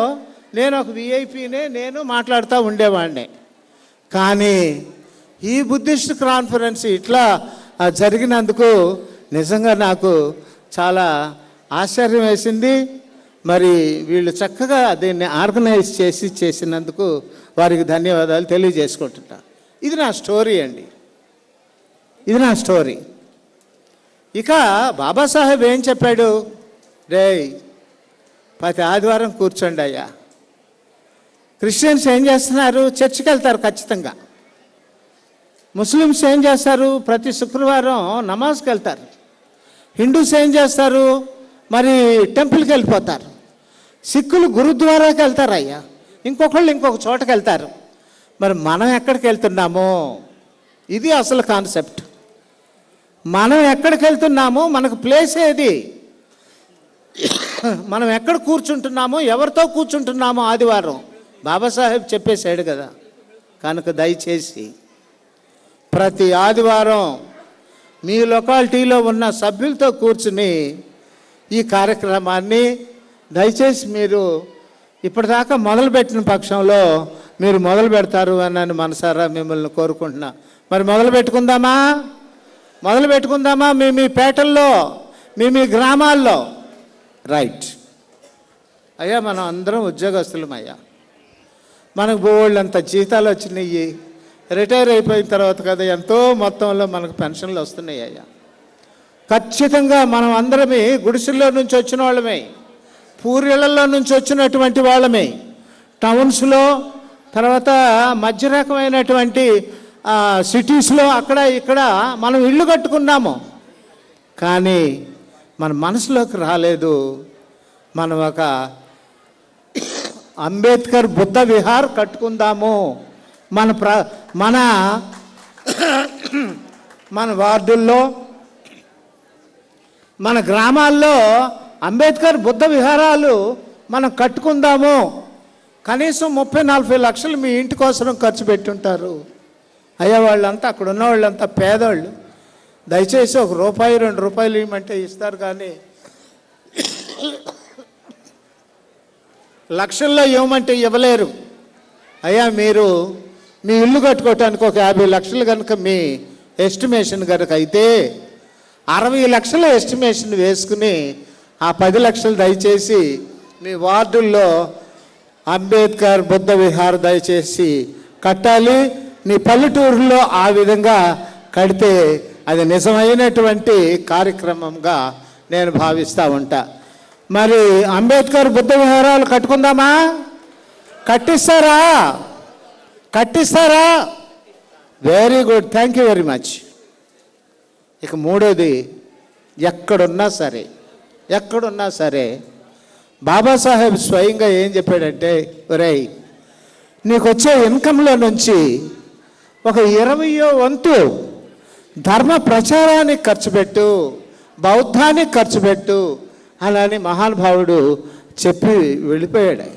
నేను ఒక విఐపీనే, నేను మాట్లాడుతూ ఉండేవాడిని. కానీ ఈ బుద్ధిస్ట్ కాన్ఫరెన్స్ ఇట్లా జరిగినందుకు నిజంగా నాకు చాలా ఆశ్చర్యం వేసింది. మరి వీళ్ళు చక్కగా దీన్ని ఆర్గనైజ్ చేసినందుకు వారికి ధన్యవాదాలు తెలియజేసుకుంటున్నా. ఇది నా స్టోరీ అండి, ఇది నా స్టోరీ. ఇక బాబాసాహెబ్ ఏం చెప్పాడు, రేయ్ ప్రతి ఆదివారం కూర్చోండి అయ్యా. క్రిస్టియన్స్ ఏం చేస్తున్నారు, చర్చికి వెళ్తారు ఖచ్చితంగా. ముస్లిమ్స్ ఏం చేస్తారు, ప్రతి శుక్రవారం నమాజ్కి వెళ్తారు. హిందూస్ ఏం చేస్తారు, మరి టెంపుల్కి వెళ్ళిపోతారు. సిక్కులు గురుద్వారాకి వెళ్తారు అయ్యా, ఇంకొకళ్ళు ఇంకొక చోటకి వెళ్తారు. మరి మనం ఎక్కడికి వెళ్తున్నామో, ఇది అసలు కాన్సెప్ట్. మనం ఎక్కడికి వెళ్తున్నామో, మనకు ప్లేస్ ఏది, మనం ఎక్కడ కూర్చుంటున్నామో, ఎవరితో కూర్చుంటున్నామో ఆదివారం బాబాసాహెబ్ చెప్పేశాడు కదా. కనుక దయచేసి ప్రతి ఆదివారం మీ లొకాలిటీలో ఉన్న సభ్యులతో కూర్చుని ఈ కార్యక్రమాన్ని దయచేసి మీరు ఇప్పటిదాకా మొదలుపెట్టిన పక్షంలో మీరు మొదలు పెడతారు అని మనసారా మిమ్మల్ని కోరుకుంటున్నా. మరి మొదలు పెట్టుకుందామా మీ పేటల్లో, మీ గ్రామాల్లో. రైట్ అయ్యా, మనం అందరం ఉద్యోగస్తులం అయ్యా. మనకు బోళ్ళంత జీతాలు వచ్చినాయి, రిటైర్ అయిపోయిన తర్వాత కదా ఎంతో మొత్తంలో మనకు పెన్షన్లు వస్తున్నాయి అయ్యా. ఖచ్చితంగా మనం అందరమే గుడిసెల్లో నుంచి వచ్చిన వాళ్ళమే, పూరిళ్లలో నుంచి వచ్చినటువంటి వాళ్ళమే. టౌన్స్లో, తర్వాత మధ్య రకమైనటువంటి సిటీస్లో అక్కడ ఇక్కడ మనం ఇల్లు కట్టుకున్నాము. కానీ మన మనసులోకి రాలేదు, మనం ఒక అంబేద్కర్ బుద్ధ విహార్ కట్టుకుందాము. మన వార్డుల్లో, మన గ్రామాల్లో అంబేద్కర్ బుద్ధ విహారాలు మనం కట్టుకుందాము. కనీసం 30-40 లక్షలు మీ ఇంటి కోసం ఖర్చు పెట్టుంటారు అయ్యా. వాళ్ళంతా అక్కడ ఉన్న వాళ్ళంతా పేదవాళ్ళు. దయచేసి ₹1-2 ఇవ్వమంటే ఇస్తారు, కానీ లక్షల్లో ఇవ్వమంటే ఇవ్వలేరు అయ్యా. మీరు మీ ఇల్లు కట్టుకోవటానికి ఒక 50 లక్షలు కనుక మీ ఎస్టిమేషన్ కనుక అయితే 60 లక్షల ఎస్టిమేషన్ వేసుకుని ఆ 10 లక్షలు దయచేసి మీ వార్డుల్లో అంబేద్కర్ బుద్ధ విహార్ దయచేసి కట్టాలి. మీ పల్లెటూరులో ఆ విధంగా కడితే అది నిజమైనటువంటి కార్యక్రమంగా నేను భావిస్తూ ఉంటా. మరి అంబేద్కర్ బుద్ధ విహారాలు కట్టుకుందామా? కట్టిస్తారా? Very good, thank you very much. ఇక మూడోది, ఎక్కడున్నా సరే బాబాసాహెబ్ స్వయంగా ఏం చెప్పాడంటే, ఒరేయ్ నీకు వచ్చే ఇన్కంలో నుంచి ఒక 20వ వంతు ధర్మ ప్రచారానికి ఖర్చు పెట్టు, బౌద్ధానికి ఖర్చు పెట్టు అని మహానుభావుడు చెప్పి వెళ్ళిపోయాడు.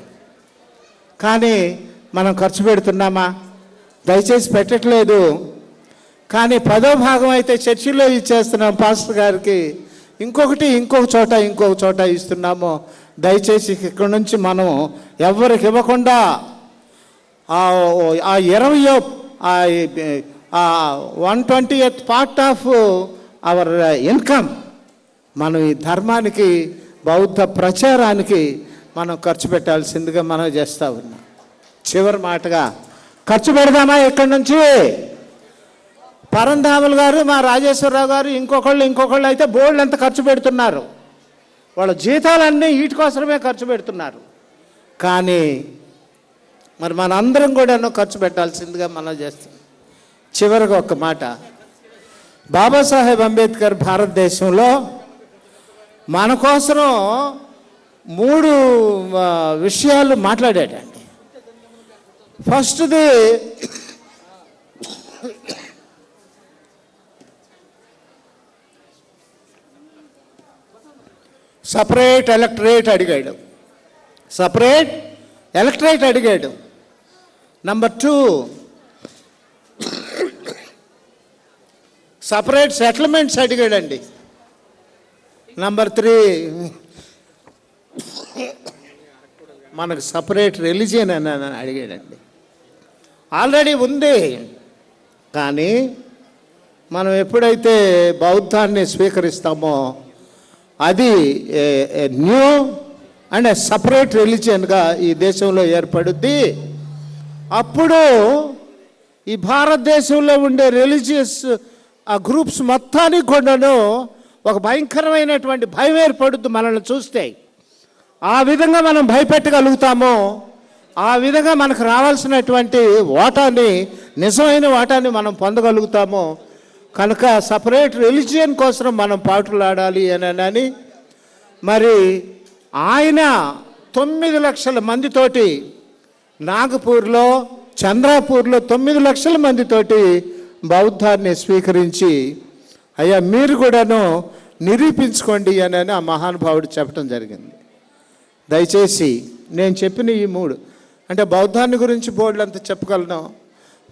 కానీ మనం ఖర్చు పెడుతున్నామా? దయచేసి పెట్టట్లేదు. కానీ 10వ భాగం అయితే చర్చిలో ఇచ్చేస్తున్నాం పాస్టర్ గారికి, ఇంకొక చోట ఇస్తున్నాము. దయచేసి ఇక్కడ నుంచి మనం ఎవరికి ఇవ్వకుండా ఆ 1/20th part of our income మనం ఈ ధర్మానికి, బౌద్ధ ప్రచారానికి మనం ఖర్చు పెట్టాల్సిందిగా మనం చేస్తూ ఉన్నాం. చివరి మాటగా ఖర్చు పెడదామా ఇక్కడి నుంచి? పరంధాములు గారు, మా రాజేశ్వరరావు గారు, ఇంకొకళ్ళు అయితే బోర్డు ఎంత ఖర్చు పెడుతున్నారు. వాళ్ళ జీతాలన్నీ వీటి కోసమే ఖర్చు పెడుతున్నారు. కానీ మరి మనందరం కూడా ఖర్చు పెట్టాల్సిందిగా మనం చేస్తాం. చివరిగా ఒక మాట, బాబాసాహెబ్ అంబేద్కర్ భారతదేశంలో మన కోసం 3 విషయాలు మాట్లాడాడండి. ఫస్ట్ది సపరేట్ ఎలక్టరేట్ అడిగాడు. నంబర్ 2 సపరేట్ సెటిల్మెంట్స్ అడిగాడండి. నంబర్ 3 మనకు సపరేట్ రిలీజియన్ అని అడిగాడండి. ఆల్రెడీ ఉంది, కానీ మనం ఎప్పుడైతే బౌద్ధాన్ని స్వీకరిస్తామో అది న్యూ అండ్ సపరేట్ రిలీజియన్గా ఈ దేశంలో ఏర్పడుద్ది. అప్పుడు ఈ భారతదేశంలో ఉండే రిలీజియస్ ఆ గ్రూప్స్ మొత్తానికి కూడాను ఒక భయంకరమైనటువంటి భయం ఏర్పడుద్ది మనల్ని చూస్తే. ఆ విధంగా మనం భయపెట్టగలుగుతామో ఆ విధంగా మనకు రావాల్సినటువంటి నిజమైన వాటాన్ని మనం పొందగలుగుతామో. కనుక సపరేట్ రిలీజియన్ కోసం మనం పాటులాడాలి అని మరి ఆయన 9 లక్షల మందితోటి నాగపూర్లో, చంద్రాపూర్లో 9 లక్షల మందితోటి బౌద్ధాన్ని స్వీకరించి, అయ్యా మీరు కూడాను నిరూపించుకోండి అని ఆ మహానుభావుడు చెప్పడం జరిగింది. దయచేసి నేను చెప్పిన ఈ 3 అంటే బౌద్ధాన్ని గురించి బోర్డులు అంతా చెప్పగలను,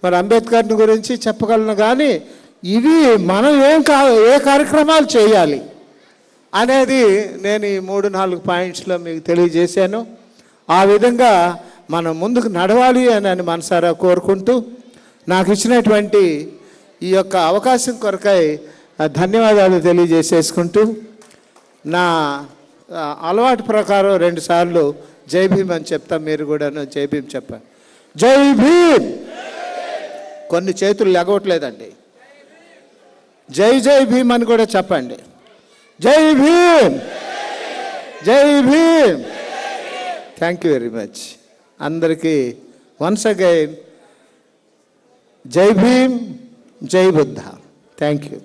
మరి అంబేద్కర్ని గురించి చెప్పగలను, కానీ ఇవి మనం ఏ కార్యక్రమాలు చేయాలి అనేది నేను ఈ 3-4 పాయింట్స్లో మీకు తెలియజేశాను. ఆ విధంగా మనం ముందుకు నడవాలి అని మనసారా కోరుకుంటూ, నాకు ఇచ్చినటువంటి ఈ యొక్క అవకాశం కొరకై ధన్యవాదాలు తెలియజేసేసుకుంటూ, నా అలవాటు ప్రకారం 2 సార్లు జై భీమ్ అని చెప్తా. మీరు కూడా జై భీమ్ చెప్పండి. జై భీమ్. కొన్ని చేతులు లెగవట్లేదండి. జై భీమ్ అని కూడా చెప్పండి. Jai Bhim, Jai Bhim. Thank you very much. అందరికీ once again Jai Bhim, Jai Buddha. Thank you.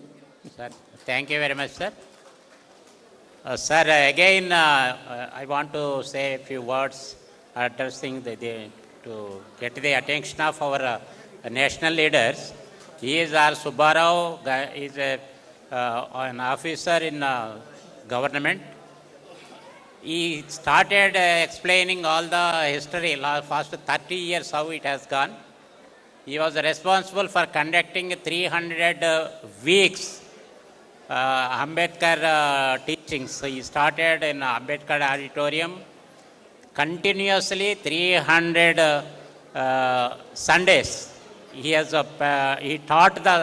Sir, thank you very much, sir. Sir, again, I want to say a few words addressing to get the attention of our national leaders. He is our Subbarao, is an officer in government. He started explaining all the history, last 30 years how it has gone. He was responsible for conducting 300 weeks Ambedkar teachings. He started in Ambedkar auditorium continuously 300 Sundays. He taught the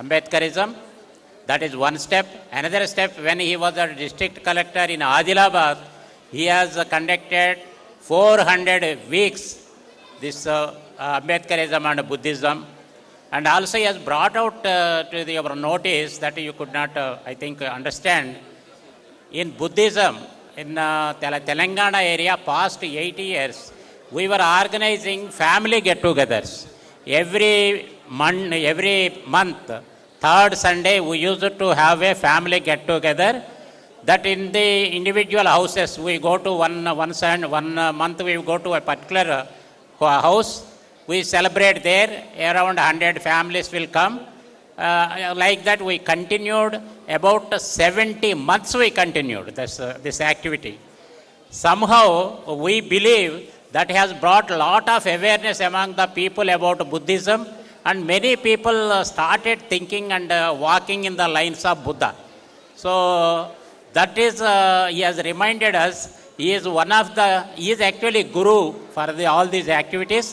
Ambedkarism. That is one step. Another step, when he was a district collector in Adilabad, he has conducted 400 weeks this Ambedkarism and Buddhism. And also he has brought out to your notice that you could not, I think, understand. In Buddhism, in Telangana area, past 80 years, we were organizing family get-togethers. Every month, third Sunday, we used to have a family get-together. That in the individual houses, we go to one month we go to a particular house. We celebrate there. Around 100 families will come. Like that, we continued about 70 months. We continued this activity. Somehow, we believe that has brought a lot of awareness among the people about Buddhism, and many people started thinking and walking in the lines of Buddha. So that is, he has reminded us, he is actually guru for all these activities.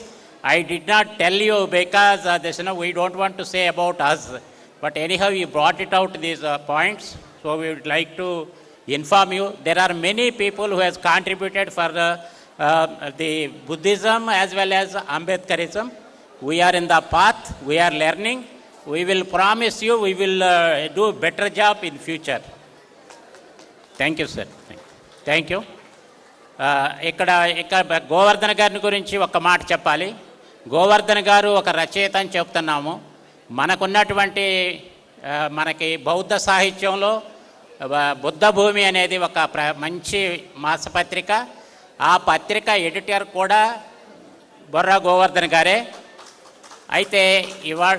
I did not tell you because we don't want to say about us, but anyhow he brought it out, these points. So we would like to inform you, there are many people who has contributed for the Buddhism as well as Ambedkarism. We are in the path, we are learning. We will promise you, we will do a better job in future. Thank you sir, thank you. ఇక్కడ గోవర్ధన్ గారిని గురించి ఒక మాట చెప్పాలి. గోవర్ధన్ గారు ఒక రచయిత అని చెప్తున్నాము. మనకున్నటువంటి మనకి బౌద్ధ సాహిత్యంలో బుద్ధ భూమి అనేది ఒక మంచి మాసపత్రిక. ఆ పత్రిక ఎడిటర్ కూడా బొర్రా గోవర్ధన్ గారే. అయితే ఇవాళ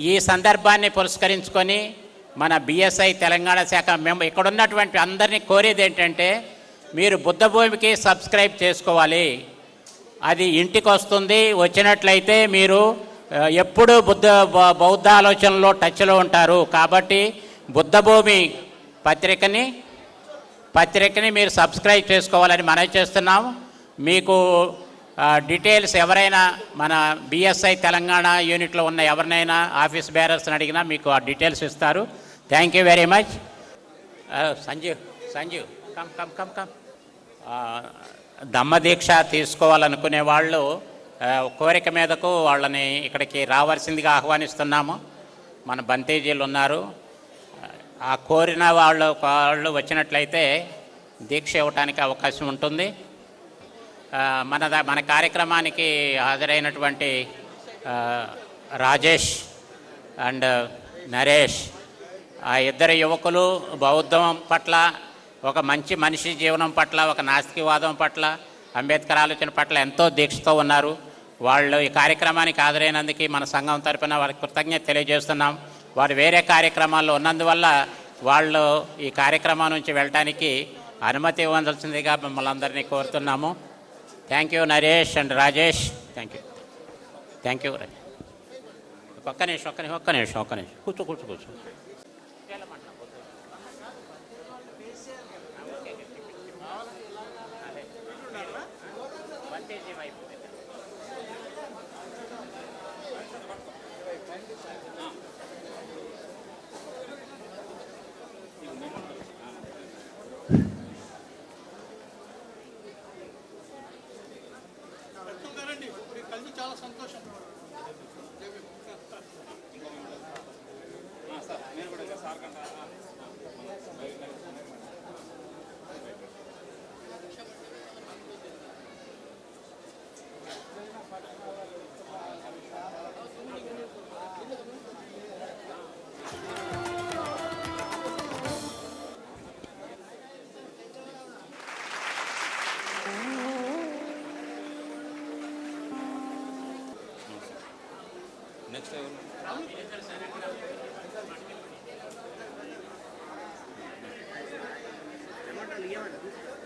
ఈ సందర్భాన్ని పురస్కరించుకొని మన బిఎస్ఐ తెలంగాణ శాఖ ఇక్కడ ఉన్నటువంటి అందరినీ కోరేది ఏంటంటే, మీరు బుద్ధ భూమికి సబ్స్క్రైబ్ చేసుకోవాలి. అది ఇంటికి వస్తుంది. వచ్చినట్లయితే మీరు ఎప్పుడు బౌద్ధ ఆలోచనలో టచ్లో ఉంటారు. కాబట్టి బుద్ధ భూమి పత్రికని మీరు సబ్స్క్రైబ్ చేసుకోవాలని మనవి చేస్తున్నాము. మీకు డీటెయిల్స్ ఎవరైనా మన బిఎస్ఐ తెలంగాణ యూనిట్లో ఉన్న ఎవరినైనా ఆఫీస్ బేరర్స్ని అడిగినా మీకు ఆ డీటెయిల్స్ ఇస్తారు. Thank you very much. Sanjeev కమ్. దమ్మదీక్ష తీసుకోవాలనుకునే వాళ్ళు కోరిక మీదకు వాళ్ళని ఇక్కడికి రావాల్సిందిగా ఆహ్వానిస్తున్నాము. మన బంతేజీలు ఉన్నారు. ఆ కోరిన వాళ్ళు వచ్చినట్లయితే దీక్ష ఇవ్వటానికి అవకాశం ఉంటుంది. మన కార్యక్రమానికి హాజరైనటువంటి రాజేష్ అండ్ నరేష్, ఆ ఇద్దరు యువకులు బౌద్ధం పట్ల, ఒక మంచి మనిషి జీవనం పట్ల, ఒక నాస్తికవాదం పట్ల, అంబేద్కర్ ఆలోచన పట్ల ఎంతో దీక్షతో ఉన్నారు. వాళ్ళు ఈ కార్యక్రమానికి హాజరైనందుకు మన సంఘం తరపున వారికి కృతజ్ఞత తెలియజేస్తున్నాం. వారు వేరే కార్యక్రమాల్లో ఉన్నందువల్ల వాళ్ళు ఈ కార్యక్రమం నుంచి వెళ్ళటానికి అనుమతి ఇవ్వాల్సిందిగా మిమ్మల్ని అందరినీ కోరుతున్నాము. Thank you Naresh and Rajesh. Thank you. ఒక్క నిమిషం కూర్చో. చాలా సంతోషం. నెక్స్ట్ ఎవరు